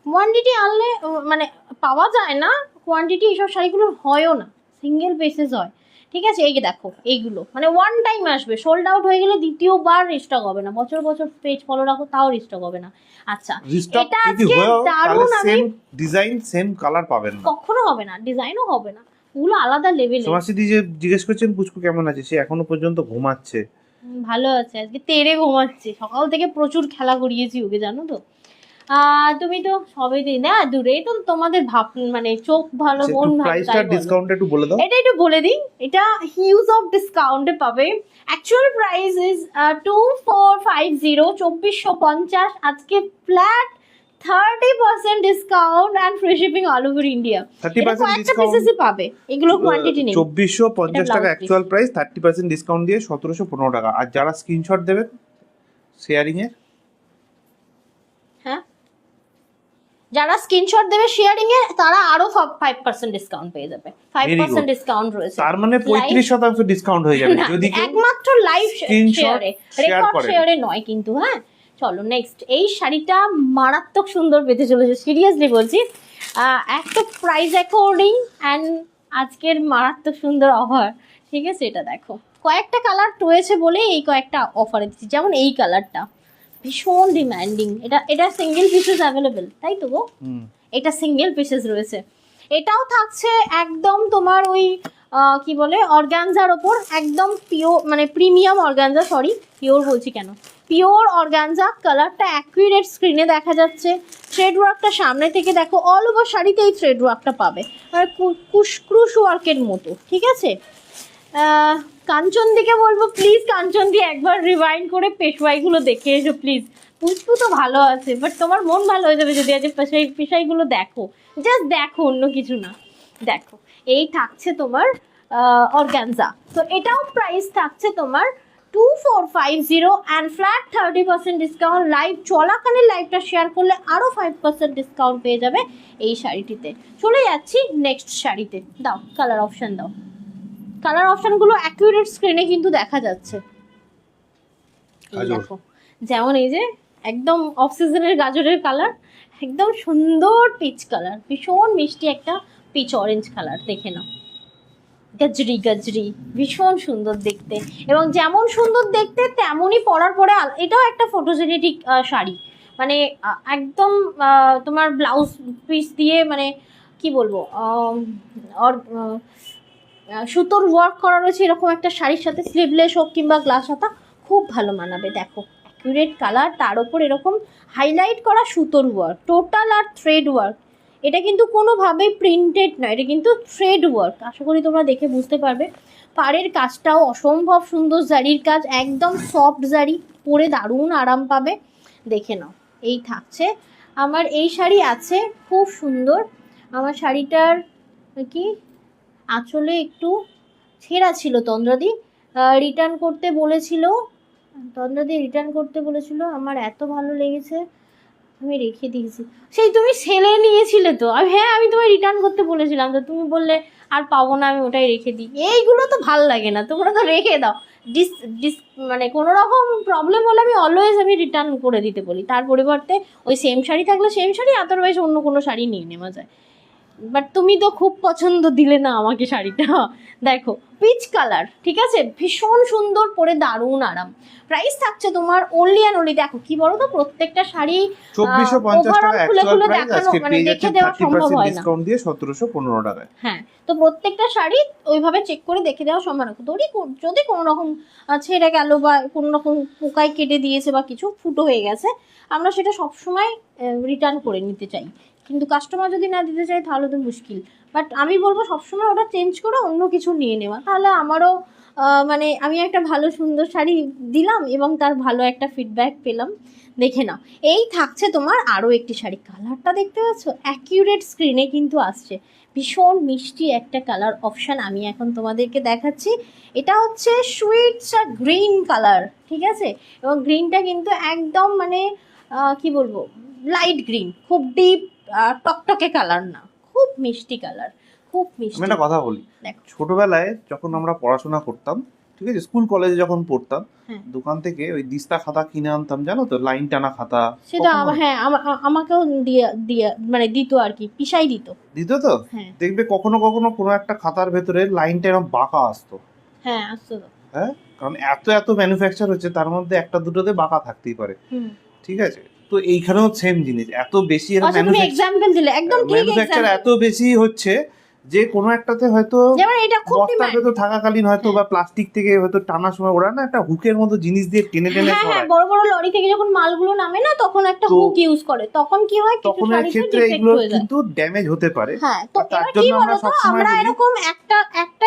quantity আনলে মানে পাওয়া যায় না, কোয়ান্টিটি এইসব শাড়িগুলোর হয়ও না, সিঙ্গেল পিসেস হয়, ঠিক আছে? এই দেখো এইগুলো মানে ওয়ান টাইম আসবে, সোল্ড আউট হয়ে গেলে দ্বিতীয়বার রিস্টক হবে না, বছর বছর পেজ ফলো রাখো তাও রিস্টক হবে না। আচ্ছা, এটা আজকে দারুণ, সেম ডিজাইন সেম কালার পাবেন না, কখনো হবে না, ডিজাইনও হবে না, ওগুলো আলাদা লেভেলে। সমাসিদি যে জিজ্ঞেস করছেন পুচকু কেমন আছে, সে এখনো পর্যন্ত ঘুমাচ্ছে। ভালো আছে, আজকে তেড়ে ঘুমাচ্ছে, সকাল থেকে প্রচুর খেলা করিয়েছি ওকে, জানো তো। তুমি তো সবে দিন না দূরে, তো তোমাদের ভাব মানে চোখ ভালো মন ভালো, প্রাইসটা ডিসকাউন্ট একটু বলে দাও। এটা একটু বলে দিই, এটা হিউজ অফ ডিসকাউন্টে পাবে। অ্যাকচুয়াল প্রাইস ইজ 2450, 2450, আজকে flat 30% discount and free shipping all over India. 30% discount পাবে, এগুলো কোয়ান্টিটি নেই। 2450 টাকা অ্যাকচুয়াল প্রাইস, 30% ডিসকাউন্ট দিয়ে 1715 টাকা। আর যারা স্ক্রিনশট দেবেন শেয়ারিং এর, হ্যাঁ, যারা স্ক্রিনশট দেবে শেয়ারিং এ তারা আরো 5% ডিসকাউন্ট পেয়ে যাবে। 5% ডিসকাউন্ট রয়েছে, তার মানে 35% ডিসকাউন্ট হয়ে যাবে যদি একমাত্র লাইভ শেয়ারে, রেকর্ড শেয়ারে নয় কিন্তু। হ্যাঁ, চলো নেক্সট। এই শাড়িটা মারাত্মক সুন্দর পেতে চলেছে, সিরিয়াসলি বলছি, একটা প্রাইস অ্যাকর্ডিং অ্যান্ড আজকের মারাত্মক সুন্দর অফার, ঠিক আছে? এটা দেখো, কয়েকটা কালার রয়েছে বলে এই কয়েকটা অফারে দিচ্ছি, যেমন এই কালারটা ভীষণ ডিমান্ডিং, এটা সিঙ্গেল পিসেস অ্যাভেলেবেল, তাই তো গো? এটা সিঙ্গেল পিসেস রয়েছে। এটাও থাকছে একদম তোমার ওই কি বলে অর্গানজার ওপর, একদম পিওর মানে প্রিমিয়াম অর্গানজা, সরি পিওর বলছি কেন, পিওর অর্গানজা। কালারটা অ্যাকুরেট স্ক্রিনে দেখা যাচ্ছে, থ্রেড ওয়ার্কটা সামনে থেকে দেখো, অল ওভার শাড়িতে এই থ্রেড ওয়ার্কটা পাবে, মানে ক্রুশ ওয়ার্কের মতো, ঠিক আছে? কাঞ্চন দিকে বলবো প্লিজ, কাঞ্চন দিয়ে একবার রিভাইন্ড করে পেশওয়াইগুলো দেখে এসো প্লিজ। পুষ্পু তো ভালো আছে, বাট তোমার মন ভালো হয়ে যাবে যদি আজ পেশাইগুলো দেখো, জাস্ট দেখো, অন্য কিছু না। দেখো, এই থাকছে তোমার অর্গানজা, তো এটাও প্রাইস থাকছে তোমার 2450 অ্যান্ড ফ্ল্যাট 30% ডিসকাউন্ট। লাইভ চলাকালীন লাইভটা শেয়ার করলে আরও 5% ডিসকাউন্ট পেয়ে যাবে এই শাড়িটিতে। চলে যাচ্ছি নেক্সট শাড়িতে, দাও কালার অপশান দাও। কালার অপশনগুলো অ্যাকুরেট স্ক্রিনে কিন্তু দেখা যাচ্ছে, এই দেখো, যেমন এই যে একদম অফ সিজনের গাজরের কালার, একদম সুন্দর পিচ কালার, ভীষণ মিষ্টি একটা পিচ অরেঞ্জ কালার, দেখে নাও, গাজরি গাজরি, ভীষণ সুন্দর দেখতে, এবং যেমন সুন্দর দেখতে তেমনই পরার পরে এটাও একটা ফটোজেনেটিক শাড়ি, মানে একদম তোমার ব্লাউজ পিস দিয়ে, মানে কি বলবো, সুতোর ওয়ার্ক করা রয়েছে এরকম একটা শাড়ির সাথে, স্লিভলেস হোক কিংবা গ্লাস হাতা, খুব ভালো মানাবে। দেখো অ্যাকুরেট কালার, তার ওপর এরকম হাইলাইট করা সুতোর ওয়ার্ক, টোটাল আর থ্রেড ওয়ার্ক। এটা কিন্তু কোনোভাবেই প্রিন্টেড নয়, এটা কিন্তু থ্রেড ওয়ার্ক, আশা করি তোমরা দেখে বুঝতে পারবে। পাড়ের কাজটাও অসম্ভব সুন্দর, জারির কাজ, একদম সফট জারি, পরে দারুণ আরাম পাবে। দেখে নাও, এই থাকছে আমার এই শাড়ি আছে, খুব সুন্দর। আমার শাড়িটার কি আঁচলে একটু ছেঁড়া ছিল, তন্দ্রাদি রিটার্ন করতে বলেছিল, আমার এত ভালো লেগেছে আমি রেখে দিয়েছি। সেই তুমি সেলে নিয়েছিলে তো, হ্যাঁ আমি তোমায় রিটার্ন করতে বলেছিলাম, তো তুমি বললে আর পাবো না, আমি ওটাই রেখে দিই। এইগুলো তো ভাল লাগে না, তোমরা তো রেখে দাও। ডিস ডিস মানে কোনো রকম প্রবলেম হলে আমি রিটার্ন করে দিতে বলি। তার পরিবর্তে ওই সেম শাড়ি থাকলে সেম শাড়ি, আদারওয়াইজ অন্য কোনো শাড়ি নিয়ে নেওয়া যায়। বাট তুমি তো খুব পছন্দ দিলে না আমাকে শাড়িটা। দেখো পিচ কালার, ঠিক আছে, ভীষণ সুন্দর, পরে দারুণ আরাম। প্রাইস থাকছে তোমার অনলি অ্যান্ড অনলি, দেখো কি বলো তো, প্রত্যেকটা শাড়ি 2450 টাকা অ্যাকচুয়াল প্রাইস, আজকে মানে পেয়ে দেখে যাচ্ছেন দেওয়া সম্ভব 30% হয় না। ডিসকাউন্ট দিয়ে 1715 টাকায়। হ্যাঁ, তো প্রত্যেকটা শাড়ি ওইভাবে চেক করে দেখে দেওয়া সম্ভব না। যদি কোনো রকম ছেড়ে গেল বা কোনো রকম পোকায় কেটে দিয়েছে বা কিছু ফুটো হয়ে গেছে, আমরা সেটা সবসময় রিটার্ন করে নিতে চাই, কিন্তু কাস্টমার যদি না দিতে চায় তাহলে তো মুশকিল। বাট আমি বলবো সবসময় ওটা চেঞ্জ করে অন্য কিছু নিয়ে নেওয়া, তাহলে আমারও মানে আমি একটা ভালো সুন্দর শাড়ি দিলাম এবং তার ভালো একটা ফিডব্যাক পেলাম। দেখে নাও, এই থাকছে তোমার আরও একটি শাড়ি, কালারটা দেখতে পাচ্ছ, অ্যাকিউরেট স্ক্রিনে কিন্তু আসছে, ভীষণ মিষ্টি একটা কালার অপশান আমি এখন তোমাদেরকে দেখাচ্ছি। এটা হচ্ছে সুইটস গ্রিন কালার, ঠিক আছে, এবং গ্রিনটা কিন্তু একদম মানে কি বলবো, লাইট গ্রিন, খুব ডিপ টকটকে কালার না, খুব মিষ্টি কালার, খুব আমি মিষ্টি। একটা কথা বলি, দেখো ছোটবেলায় যখন আমরা পড়াশোনা করতাম, ঠিক আছে, স্কুল কলেজে যখন পড়তাম, হ্যাঁ। দোকান থেকে ওই দিস্তা খাতা কিনে আনতাম, জানো তো, লাইন টানা খাতা। সেটা কখনো হ্যাঁ আমাকেও দিয়ে মানে দিত আর কি, পিসাই দিত। দিত তো, হ্যাঁ দেখবে কখনো কখনো কোনো একটা খাতার ভেতরে লাইনটা এরকম বাঁকা আসতো। হ্যাঁ আসতো তো। হ্যাঁ, কারণ এত এত ম্যানুফ্যাকচার হচ্ছে, তার মধ্যে একটা দুটোতে বাঁকা থাকতেই পারে, ঠিক আছে। তো এইখানেও সেম জিনিস, এত বেশি এর আচ্ছা তুমি এক্সাম্পল দিলে একদম ঠিক ম্যানুফ্যাকচার এত বেশি হচ্ছে যে কোনো একটাতে হয়তো যেমন এটা খুব বস্তার ডিমান্ড। ভেতর থাকাকালীন হয়তো বা প্লাস্টিক থেকে হয়তো টানার সময় ওরা না একটা হুকের মতো জিনিস দিয়ে টেনে টেনে হ্যাঁ সরায়, বড় বড় লরি থেকে যখন মালগুলো নামে না, তখন একটা তো হুক ইউজ করে, তখন কি হয় কিছু তখন এর শাড়িতে ক্ষেত্রে ডিফেক্ট এগুলো হয়ে যায়। কিন্তু ড্যামেজ হতে পারে। হ্যাঁ, তো তার এবার কি জন্য আমরা বলতো, সবসময় আমরা বলি, এরকম একটা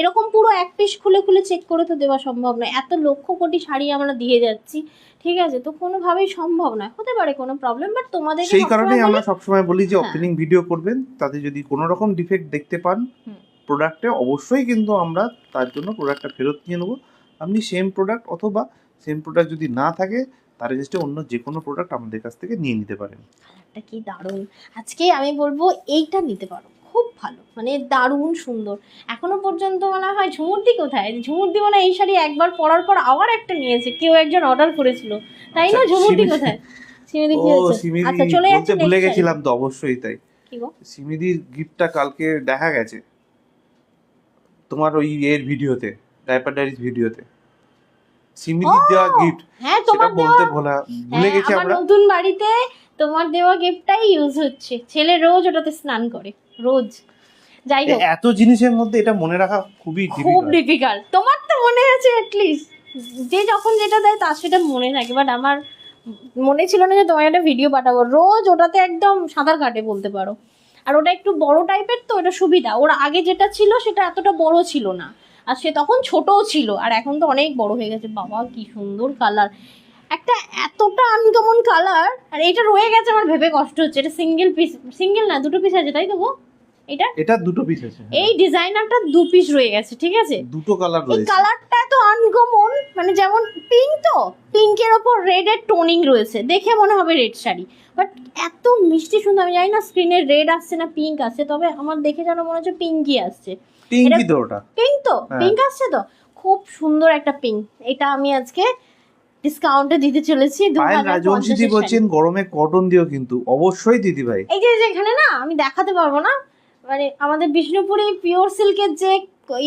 এরকম পুরো এক পিস খুলে খুলে চেক করে তো দেওয়া সম্ভব নয়, এত লক্ষ কোটি শাড়ি আমরা দিয়ে যাচ্ছি, ঠিক আছে, তো কোনোভাবেই সম্ভব নয়, হতে পারে কোনো প্রবলেম, বাট তোমাদের সেই কারণেই আমরা সবসময় বলি যে হ্যাঁ। ওপেনিং ভিডিও করবেন, তাতে যদি কোনো রকম ডিফেক্ট দেখতে পান প্রোডাক্টে, অবশ্যই কিন্তু আমরা তার জন্য প্রোডাক্টটা ফেরত নিয়ে নেবো। আপনি সেম প্রোডাক্ট অথবা সেম প্রোডাক্ট যদি না থাকে, তার এগেইনস্টে অন্য যে কোনো প্রোডাক্ট আমাদের কাছ থেকে নিয়ে নিতে পারেন। কালারটা কি দারুণ, আজকে আমি বলবো এইটা নিতে পারো, খুব ভালো, মানে দারুণ সুন্দর। এখনো পর্যন্ত মনে হয় ঝুমুরদি কোথায়, ঝুমুরদি মানে এই শাড়ি একবার পরার পর আবার একটা নিয়েছে, কেউ একজন অর্ডার করেছিল, তাই না? ঝুমুরদি কোথায়, সিমিদি কি হয়েছে? আচ্ছা চলে যাচ্ছে, ভুলে গেছিলাম তো, অবশ্যই তাই। কি গো? সিমিদির গিফটটা কালকে দেখা গেছে তোমার ওই এর ভিডিওতে, ডাইপার ডাইরিজ ভিডিওতে, সিমিদির দেওয়া গিফট। হ্যাঁ তোমার বলতে ভুলে হ্যাঁ, গেছি আমার আমরা। নতুন বাড়িতে তোমার দেওয়া গিফটটাই ইউজ হচ্ছে, ছেলে রোজ ওটাতে স্নান করে, রোজ। যাই হোক, এত জিনিসের মধ্যে এটা মনে রাখা খুবই খুব ডিফিকাল্ট। ডিফিকাল্ট, তোমার তো মনে আছে অ্যাটলিস্ট, যে যখন যেটা দেয় তার সেটা মনে থাকে, বাট আমার মনে ছিল না যে তোমার একটা ভিডিও পাঠাবো, রোজ ওটাতে একদম সাঁতার কাটে বলতে পারো। আর ওটা একটু বড় টাইপের, তো এটা সুবিধা, ওর আগে যেটা ছিল সেটা এতটা বড় ছিল না, আর সে তখন ছোটও ছিল, আর এখন তো অনেক বড় হয়ে গেছে। বাবা কি সুন্দর কালার, একটা এতটা আনকমন কালার, আর এটা রয়ে গেছে, আমার ভেবে কষ্ট হচ্ছে, এটা সিঙ্গেল না দুটো পিস আছে, তাই তো গো? এটা দুটো পিস আছে, এই ডিজাইনারটা 2 পিস রয়ে গেছে, ঠিক আছে, দুটো কালার এই রয়েছে। কালারটা এত আনকমন, মানে যেমন পিঙ্ক, তো পিঙ্কের ওপর রেডের টোনিং রয়েছে, দেখে মনে হবে রেড শাড়ি, বাট এত মিষ্টি সুন্দর। আমি জানি না স্ক্রিনে রেড আসছে না পিঙ্ক আসছে, তবে আমার দেখে যেন মনে হচ্ছে পিঙ্কই আসছে। পিঙ্কই তো ওটা, পিঙ্ক তো, হ্যাঁ। পিঙ্ক আসছে তো, খুব সুন্দর একটা পিঙ্ক। এটা আমি আজকে ডিসকাউন্টে দিতে চলেছি পায়েল রাজবংশী বলছেন গরমে কটন দিও, কিন্তু অবশ্যই দিদি ভাই। এই যে এখানে না আমি দেখাতে পারবো না, মানে আমাদের বিষ্ণুপুরি পিওর সিল্কের যে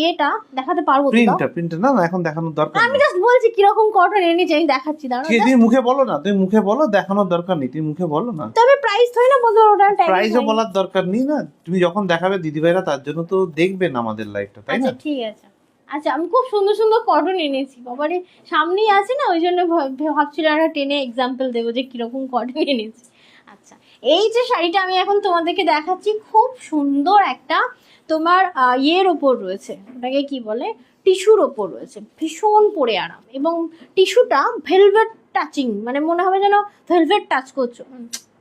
ইয়েটা দেখাতে পারবো তো, প্রিন্টটা না এখন দেখানোর দরকার আমি নেই। জাস্ট বলছি কিরকম কটন এনেছি, আমি দেখাচ্ছি, দাঁড়াও। তুমি মুখে বলো না, তুমি মুখে বলো, দেখানোর দরকার নেই, তুমি মুখে বলো না। তবে প্রাইস থই না বলতে ওটা টাইম, প্রাইসও বলার দরকার নেই না, তুমি যখন দেখাবে দিদি ভাইরা তার জন্য তো দেখবেন আমাদের লাইভটা, তাই না? আচ্ছা ঠিক আছে। আচ্ছা আমি খুব সুন্দর সুন্দর কটন এনেছি, বাবারে সামনেই আছে না, ওই জন্য ভাবছিলাম একটা টেনে এক্সাম্পল দেবো যে কিরকম কটন এনেছি। আচ্ছা, এই যে শাড়িটা আমি এখন তোমাদেরকে দেখাচ্ছি, খুব সুন্দর একটা তোমার ইয়ের ওপর রয়েছে, ওটাকে কি বলে, টিস্যুর ওপর রয়েছে, ভীষণ পরে আরাম, এবং টিস্যুটা ভেলভেট টাচিং, মানে মনে হবে যেন ভেলভেট টাচ করছো,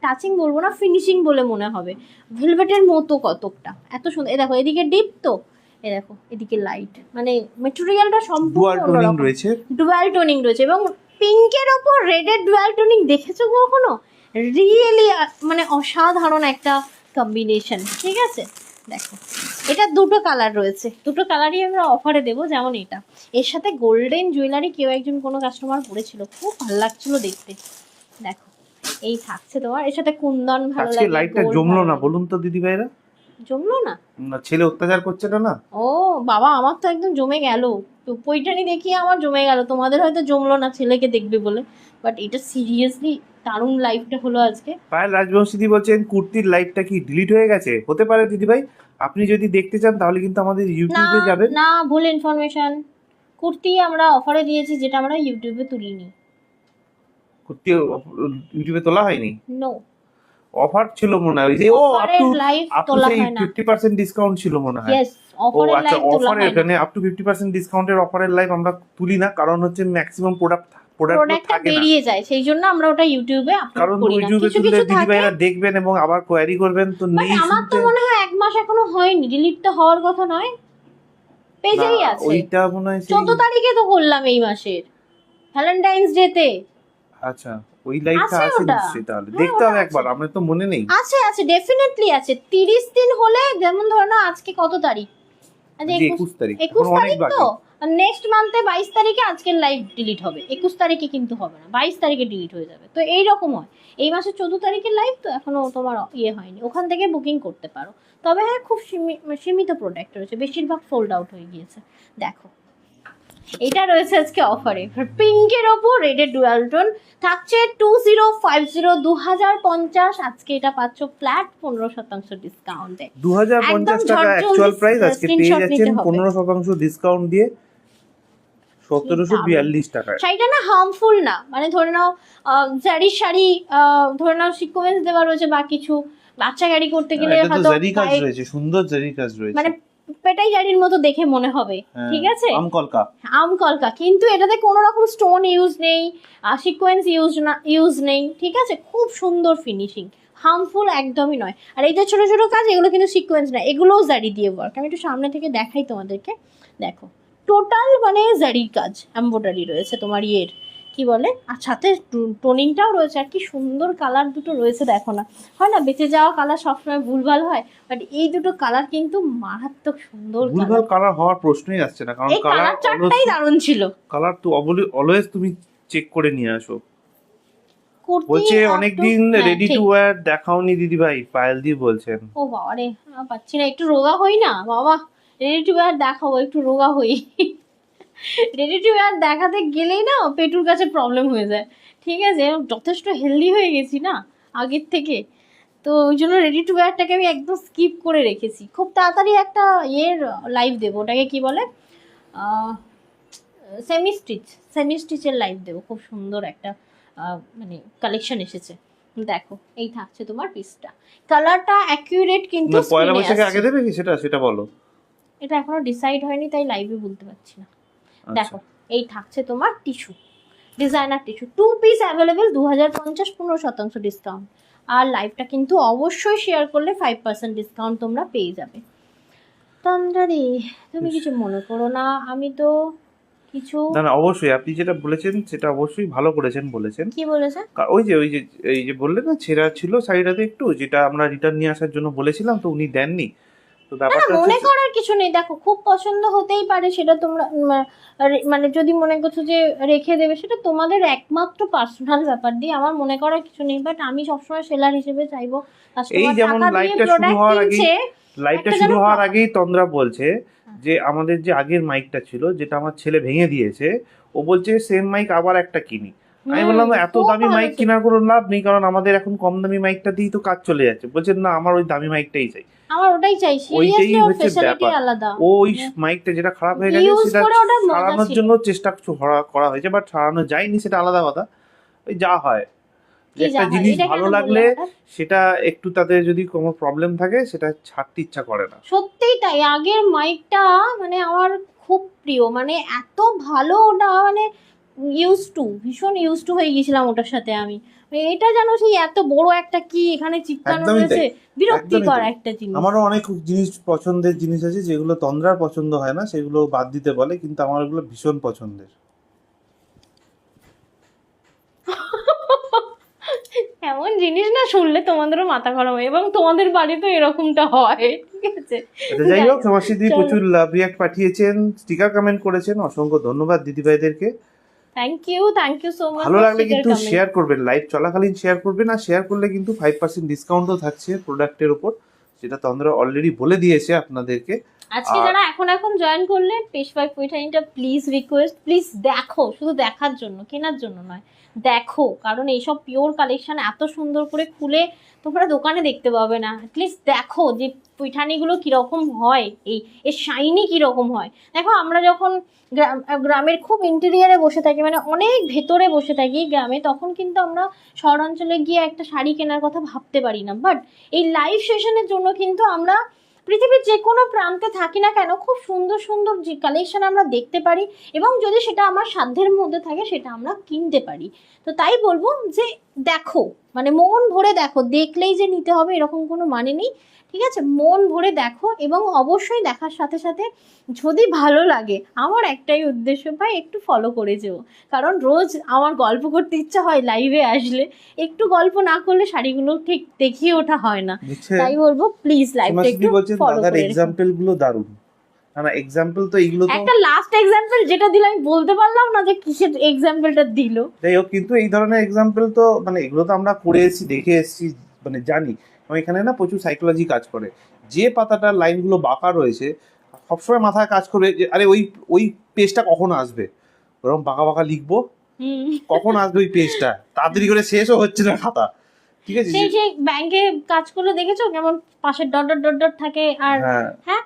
টাচিং বলবো না, ফিনিশিং বলে মনে হবে, ভেলভেটের মতো কতকটা এত সুন্দর। এই দেখো এদিকে ডিপ, তো এই দেখো এদিকে লাইট, মানে মেটেরিয়ালটা সম্পূর্ণ ডুয়াল টোনিং রয়েছে, ডুয়াল টোনিং রয়েছে, এবং পিঙ্কের ওপর রেডের ডুয়াল টোনিং দেখেছো কখনো? রিয়েলি মানে অসাধারণ একটা কম্বিনেশন, ঠিক আছে। দেখো এটা দুটো কালার রয়েছে, দুটো কালারই আমরা অফারে দেবো। যেমন এটা, এর সাথে গোল্ডেন জুয়েলারি কেউ একজন কোনো কাস্টমার পরেছিল, খুব ভালো লাগছিল দেখতে। দেখো এই থাকছে তোমার, এর সাথে কুন্দন ভালো আজকে লাগে। লাইটটা gold জমলো ভালো না লাগে। বলুন তো দিদি ভাইরা? জমলো না? না, ছেলে অত্যাচার করছে না? না ও বাবা, আমার তো একদম জমে গেল। তো পৈঠানি দেখিয়ে আমার জমে গেল, তোমাদের হয়তো জমলো না ছেলেকে দেখবে বলে, বাট এটা সিরিয়াসলি দারুণ লাইফটা হলো আজকে। পায়েল রাজবংশী বলছেন কুর্তির লাইভটা কি ডিলিট হয়ে গেছে? হতে পারে দিদি ভাই, আপনি যদি দেখতে চান তাহলে কিন্তু আমাদের না ইউটিউবে যাবেন। না, ভুল ইনফরমেশন। কুর্তি আমরা অফারে দিয়েছি, যেটা আমরা ইউটিউবে তুলিনি। কুর্তি ইউটিউবে তোলা হয়নি, নো। অফার ছিল মনে হয়, যে ও up to live up to তোলা হয় না। 50% ডিসকাউন্ট ছিল মনে হয়। ইয়েস, ও অফারের আচ্ছা, লাইভ তোলা অফারের হয় না। এখানে আপ টু 50% ডিসকাউন্টের অফারের লাইভ আমরা তুলি না, কারণ হচ্ছে ম্যাক্সিমাম প্রোডাক্টটা প্রোডাক্টটা থাকে না। বেরিয়ে যায়, সেই জন্য আমরা ওটা ইউটিউবে কারণ আপলোড করি না। ইউটিউবে কিছু তুললে কিছু দিদি থাকে, ভাইরা দেখবেন এবং আবার কোয়ারি করবেন, তো বাট নেই আমার তো শুনতে। মনে হয় 1 মাস এখনো হয়নি, ডিলিট তো হওয়ার কথা নয়, পেজেই না, আছে। ওইটা মনে হয় 14 তারিখে তো করলাম এই মাসের, ভ্যালেন্টাইন্স ডেতে। আচ্ছা, ওই লাইভটা আছে আছে ওটা। নিশ্চয়ই, তাহলে হ্যাঁ, দেখতে ওটা হবে আছে। একবার, আমার তো মনে নেই। আছে আছে, ডেফিনেটলি আছে। 30 দিন হলে, যেমন ধরো না আজকে কত তারিখ, আজ আজকে 21 তারিখ, 21 এখন অনেক তারিখ তো, বাকি। নেক্সট মান্থে 22 তারিখে আজকের লাইভ ডিলিট হবে। 21 তারিখে কিন্তু হবে না, 22 তারিখে ডিলিট হয়ে যাবে। তো এইরকম হয়। এই মাসের 14 তারিখের লাইভ তো এখনো তোমার ইয়ে হয়নি, ওখান থেকে বুকিং করতে পারো। তবে হ্যাঁ, খুব সীমিত প্রোডাক্ট রয়েছে, বেশিরভাগ সোল্ড আউট হয়ে গিয়েছে। দেখো এটা রয়েছে আজকে অফারে, পিঙ্কের ওপর রেডের ডুয়াল টোন, থাকছে 2050 2050। আজকে এটা পাচ্ছ ফ্ল্যাট 15% ডিসকাউন্টে। 2050 একদম টাকা ঝটঝলদি অ্যাকচুয়াল প্রাইস, আজকে পেয়ে screenshot যাচ্ছেন নিতে হবে। 15% ডিসকাউন্ট দিয়ে 1742 টাকায়। শাড়িটা না হার্মফুল না, মানে ধরে নাও জারির শাড়ি, ধরে নাও সিকোয়েন্স দেওয়া রয়েছে বা কিছু, বাচ্চা গাড়ি করতে গেলে এটা তো হয়তো জারি কাজ গায়ে- রয়েছে, সুন্দর জারি কাজ রয়েছে, মানে পেটাই জারির মতো দেখে মনে হবে, হ্যাঁ, ঠিক আছে, আমকলকা। আমকলকা। কিন্তু এটাতে কোনো রকম স্টোন ইউজ নেই, সিকোয়েন্স ইউজ নেই, ঠিক আছে, খুব সুন্দর ফিনিশিং, হার্মফুল একদমই নয়। আর এই যে ছোটো ছোটো কাজ, এগুলো কিন্তু সিকোয়েন্স না, এগুলোও জারি দিয়ে ওয়ার্ক। আমি একটু সামনে থেকে দেখাই তোমাদেরকে, দেখো টোটাল মানে জারির কাজ, এমব্রয়ডারি রয়েছে তোমার ইয়ের কি বলে, আর সাথে টোনিংটাও রয়েছে। আর কি সুন্দর কালার দুটো রয়েছে, দেখো না, হয় না বেঁচে যাওয়া কালার সবসময় ভুলভাল হয়, বাট এই দুটো কালার কিন্তু মারাত্মক সুন্দর ভুলভাল কালার। কালার হওয়ার প্রশ্নই আসছে না, কারণ এই কালার চারটাই দারুণ ছিল। কালার তো অলওয়েজ তুমি চেক করে নিয়ে আসো। কুর্তি বলছে up to- অনেকদিন হ্যাঁ, রেডি ঠিক। টু ওয়্যার দেখাওনি দিদি ভাই, পায়েল দি বলছেন। ও বাবা রে, পাচ্ছি না, একটু রোগা হই না বাবা, রেডি টু ওয়্যার দেখাবো, একটু রোগা হই। রেডি টু ওয়্যার দেখাতে গেলেই না পেটুর কাছে প্রবলেম হয়ে যায়, ঠিক আছে, যথেষ্ট হেলদি হয়ে গেছি না আগের থেকে, তো ওই জন্য রেডি টু ওয়্যারটাকে আমি একদম স্কিপ করে রেখেছি। খুব তাড়াতাড়ি একটা ইয়ের লাইভ দেবো, ওটাকে কি বলে, সেমি স্টিচের লাইভ দেবো। খুব সুন্দর একটা মানে কালেকশন এসেছে। দেখো এই থাকছে তোমার পিসটা, কালারটা অ্যাকিউরেট কিন্তু না, পয়লা screen এ বৈশাখে আসছে। আগে দেবে কি সেটা বলো। এটা এখনো ডিসাইড হয়নি, তাই লাইভে বলতে পারছি না। আচ্ছা। দেখো এই থাকছে তোমার tissue, designer tissue, 2 piece available, 2050 15% discount. আর লাইভটা কিন্তু অবশ্যই শেয়ার করলে 5% ডিসকাউন্ট তোমরা পেয়ে যাবে। তন্দ্রাদি, তুমি কিছু মনে করো না, আমি তো কিছু না না, অবশ্যই আপনি যেটা বলেছেন সেটা অবশ্যই ভালো করেছেন বলেছেন। কি বলেছে, ওই যে এই যে বললেন না ছেঁড়া ছিল শাড়িটাতে একটু, যেটা আমরা রিটার্ন নিয়ে আসার জন্য বলেছিলাম, তো উনি দেননি। তো না ব্যাপারটা মনে হচ্ছে করার কিছু নেই। দেখো খুব পছন্দ হতেই পারে, সেটা তোমরা মানে যদি মনে করছো যে রেখে দেবে, সেটা তোমাদের একমাত্র পার্সোনাল ব্যাপার, দিয়ে আমার মনে করার কিছু নেই। বাট আমি সবসময় সেলার হিসেবে চাইবো এই কাস্টমার যেমন টাকা দিয়ে লাইভটা শুরু প্রোডাক্ট হওয়ার আগেই কিনছে। লাইভটা একটা শুরু যেন হওয়ার আগেই তন্দ্রা বলছে যে আমাদের যে আগের মাইকটা ছিল, যেটা আমার ছেলে ভেঙে দিয়েছে, ও বলছে সেম মাইক আবার একটা কিনি। আমি বললাম এত খুব দামি ভালো মাইক ছিল। কেনার কোনো লাভ নেই, কারণ আমাদের এখন কম দামি মাইকটা দিয়েই তো কাজ চলে যাচ্ছে। বলছে না, আমার ওই দামি মাইকটাই চাই। আমার ওটাই চাই, ওইটাই সিরিয়াসলি ওর হচ্ছে ফ্যাসিলিটি ব্যাপার। আলাদা। ও ওই মাইকটা যেটা খারাপ হয়ে গেছে Use সেটা করে ওটার মজা সারানোর ছিল। জন্য চেষ্টা করা হয়েছে, বাট সারানো যায়নি, সেটা আলাদা কথা। ওই যা হয়, যে কি যা একটা হয়, জিনিস এটা কেন ভালো বললে লাগলে হঠাৎ? সেটা একটু তাদের যদি কোনো প্রবলেম থাকে সেটা ছাড়তে ইচ্ছা করে না। সত্যিই তাই, আগের মাইকটা মানে আমার খুব প্রিয়, মানে এত ভালো ওটা, মানে ভীষণ ইউজ টু হয়ে গেছিলাম ওটার সাথে আমি। এটা যেন সেই এত বড় একটা কি এখানে চিপকানো একদমই রয়েছে, তাই, বিরক্তিকর একদমই তাই। একটা জিনিস। আমারও অনেক জিনিস পছন্দের জিনিস আছে যেগুলো তন্দ্রার পছন্দ হয় না, সেগুলো বাদ দিতে বলে, কিন্তু আমার ওগুলো ভীষণ পছন্দের। এমন জিনিস না শুনলে তোমাদেরও মাথা গরম হয়, এবং তোমাদের বাড়িতেও এরকমটা হয়, ঠিক আছে? আচ্ছা, যাই হোক, সমাজসিদ্ধি প্রচুর লাভ রিয়াক্ট পাঠিয়েছেন, স্টিকার কমেন্ট করেছেন, অসংখ্য ধন্যবাদ দিদিভাইদেরকে। Thank you so much. ভালো লাগলে কিন্তু শেয়ার করবেন, লাইভ চলাকালীন শেয়ার করবেন, আর শেয়ার করলে কিন্তু 5% ডিসকাউন্টও থাকছে প্রোডাক্টের উপর, যেটা তো আমরা অলরেডি বলে দিয়েছে আপনাদেরকে। আজকে যারা এখন জয়েন করলে পেশওয়াই পৈঠানিটা প্লিজ রিকোয়েস্ট, প্লিজ দেখো, শুধু দেখার জন্য, কেনার জন্য নয়, দেখো, কারণ এইসব পিওর কালেকশন এত সুন্দর করে খুলে তোমরা দোকানে দেখতে পাবে না। অ্যাটলিস্ট দেখো যে পৈঠানিগুলো কীরকম হয়, এর শাইনি কীরকম হয়। দেখো আমরা যখন গ্রামের খুব ইন্টেরিয়ারে বসে থাকি, মানে অনেক ভেতরে বসে থাকি গ্রামে, তখন কিন্তু আমরা শহরাঞ্চলে গিয়ে একটা শাড়ি কেনার কথা ভাবতে পারি না। বাট এই লাইভ সেশনের জন্য কিন্তু আমরা পৃথিবীর যে কোনো প্রান্তে থাকি না কেন, খুব সুন্দর সুন্দর যে কালেকশন আমরা দেখতে পারি, এবং যদি সেটা আমার সাধ্যের মধ্যে থাকে সেটা আমরা কিনতে পারি। তো তাই বলবো যে দেখো, মানে মন ভরে দেখো, দেখলেই যে নিতে হবে এরকম কোনো মানে নেই, ঠিক আছে? মন ভরে দেখো, এবং অবশ্যই দেখার সাথে সাথে যদি ভালো লাগে, আমার একটাই উদ্দেশ্য ভাই, একটু ফলো করে যেও, কারণ রোজ আমার গল্প করতে ইচ্ছা হয় লাইভে আসলে, একটু গল্প না করলে শাড়িগুলো ঠিক দেখিয়ে ওঠা হয় না। তাই বলবো প্লিজ লাইভটা একটু ফলো করে। এক্সাম্পল গুলো দারুণ, না এক্সাম্পল তো এইগুলো তো একটা লাস্ট এক্সাম্পল যেটা দিলাম আমি বলতে পারলাম না যে কিসের এক্সাম্পলটা দিল। যাই হোক, কিন্তু এই ধরনের এক্সাম্পল তো মানে এগুলো তো আমরা করে এসেছি, দেখে এসেছি, মানে জানি। এবং এখানে না প্রচুর সাইকোলজি কাজ করে। যে পাতাটার লাইনগুলো বাঁকা রয়েছে, সবসময় মাথায় কাজ করবে যে আরে ওই পেজটা কখন আসবে, ওরকম বাঁকা বাঁকা লিখবো, কখন আসবে ওই পেজটা, তাড়াতাড়ি করে শেষও হচ্ছে না খাতা, ঠিক আছে? সেই যে ব্যাংকে কাজ করলে দেখেছো কেমন পাশে ডট ডট ডট ডট থাকে, আর হ্যাঁ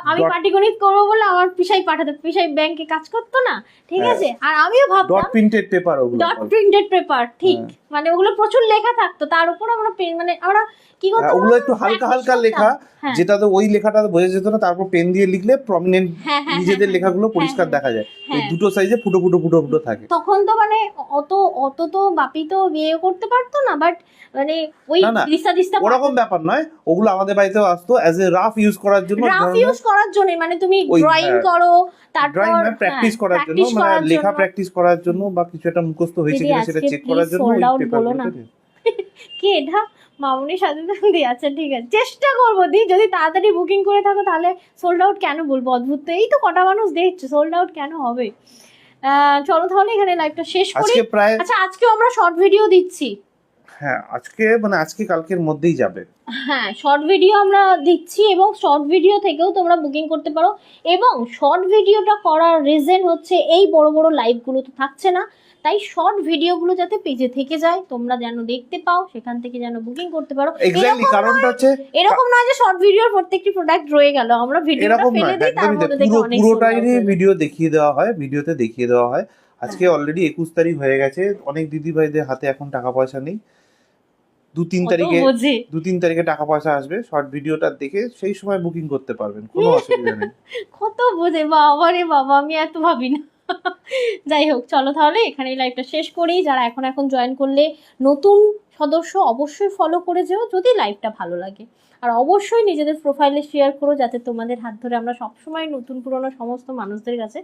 আমি পাটিগণিত করবো বলে আমার পিসাই পাঠাতো, পিসাই ব্যাংকে কাজ করতো না, ঠিক আছে? আর আমিও ভাবতাম ডট প্রিন্টেড পেপার, ওগুলো ডট প্রিন্টেড পেপার, ঠিক, মানে ওগুলো প্রচুর লেখা থাকতো, তার উপর আমরা মানে আমরা কি করতাম, ওগুলো একটু হালকা হালকা লেখা, যেটা তো ওই লেখাটা বোঝা যেত না, তারপর পেন দিয়ে লিখলে প্রমিনেন্ট নিজেদের লেখাগুলো পরিষ্কার দেখা যায়, দুটো সাইজে ফুটো ফুটো ফুটো ফুটো থাকে। তখন তো মানে অত তো বাপি তো বিয়ে করতে পারতো না, বাট মানে ওই দিস্তা ওরকম ব্যাপার নয়, ওগুলো আমাদের বাড়িতেও আসতো অ্যাজ এ রাফ ইউজ করার জন্য, মানে তুমি ড্রয়িং করো, তারপর প্র্যাকটিস করার জন্য, মানে লেখা প্র্যাকটিস করার জন্য, বা কিছু একটা মুখস্থ হয়েছে কিনা সেটা চেক করার জন্য কি এটা মামুনির সাথে দি। আচ্ছা ঠিক আছে, চেষ্টা করবো দি, যদি তাড়াতাড়ি বুকিং করে থাকো তাহলে সোল্ড আউট কেন বলবো, অদ্ভুত তো, এই তো কটা মানুষ দেখছো, সোল্ড আউট কেন হবে? চলো তাহলে এখানে লাইভটা শেষ করি। আচ্ছা আজকে আমরা শর্ট ভিডিও দিচ্ছি, হ্যাঁ আজকে কালকের মধ্যেই যাবে, হ্যাঁ শর্ট ভিডিও আমরা দিচ্ছি, এবং শর্ট ভিডিও থেকেও তোমরা বুকিং করতে পারো। এবং শর্ট ভিডিওটা করার রিজন হচ্ছে এই বড় বড় লাইভগুলো তো থাকছে না, তাই শর্ট ভিডিওগুলো যাতে পেজে থেকে যায়, তোমরা যেন দেখতে পাও, সেখান থেকে যেন বুকিং করতে পারো। এক্স্যাক্টলি, কারণটা হচ্ছে এরকম নয় যে শর্ট ভিডিওর প্রত্যেকটি প্রোডাক্ট রয়ে গেল, আমরা ভিডিওটা ফেলে দিই, তার মধ্যে থেকে অনেক পুরোটাই ভিডিও দেখিয়ে দেওয়া হয়, ভিডিওতে দেখিয়ে দেওয়া হয়। আজকে অলরেডি 21 তারিখ হয়ে গেছে, অনেক দিদি ভাইদের হাতে এখন টাকা পয়সা নেই, 2-3 তারিখে টাকা পয়সা আসবে, শর্ট ভিডিওটা দেখে সেই সময় বুকিং করতে পারবেন, কোনো অসুবিধা নেই। কত বোঝে বাবা রে বাবা, আমি এত ভাবি না। যাই হোক, চলো তাহলে এখানেই লাইভটা শেষ করি। যারা এখন জয়েন করলে নতুন সদস্য, অবশ্যই ফলো করে যেও যদি লাইভটা ভালো লাগে, আর অবশ্যই নিজেদের প্রোফাইলে শেয়ার করো, যাতে তোমাদের হাত ধরে আমরা সবসময় নতুন পুরনো সমস্ত মানুষদের কাছে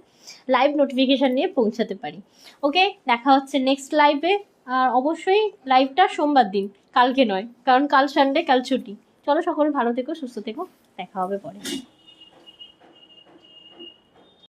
লাইভ নোটিফিকেশান নিয়ে পৌঁছাতে পারি। ওকে, দেখা হচ্ছে নেক্সট লাইভে। আর অবশ্যই লাইভটা সোমবার দিন, কালকে নয়, কারণ কাল সানডে, কাল ছুটি। চলো সকলে ভালো থেকো, সুস্থ থেকো, দেখা হবে পরে।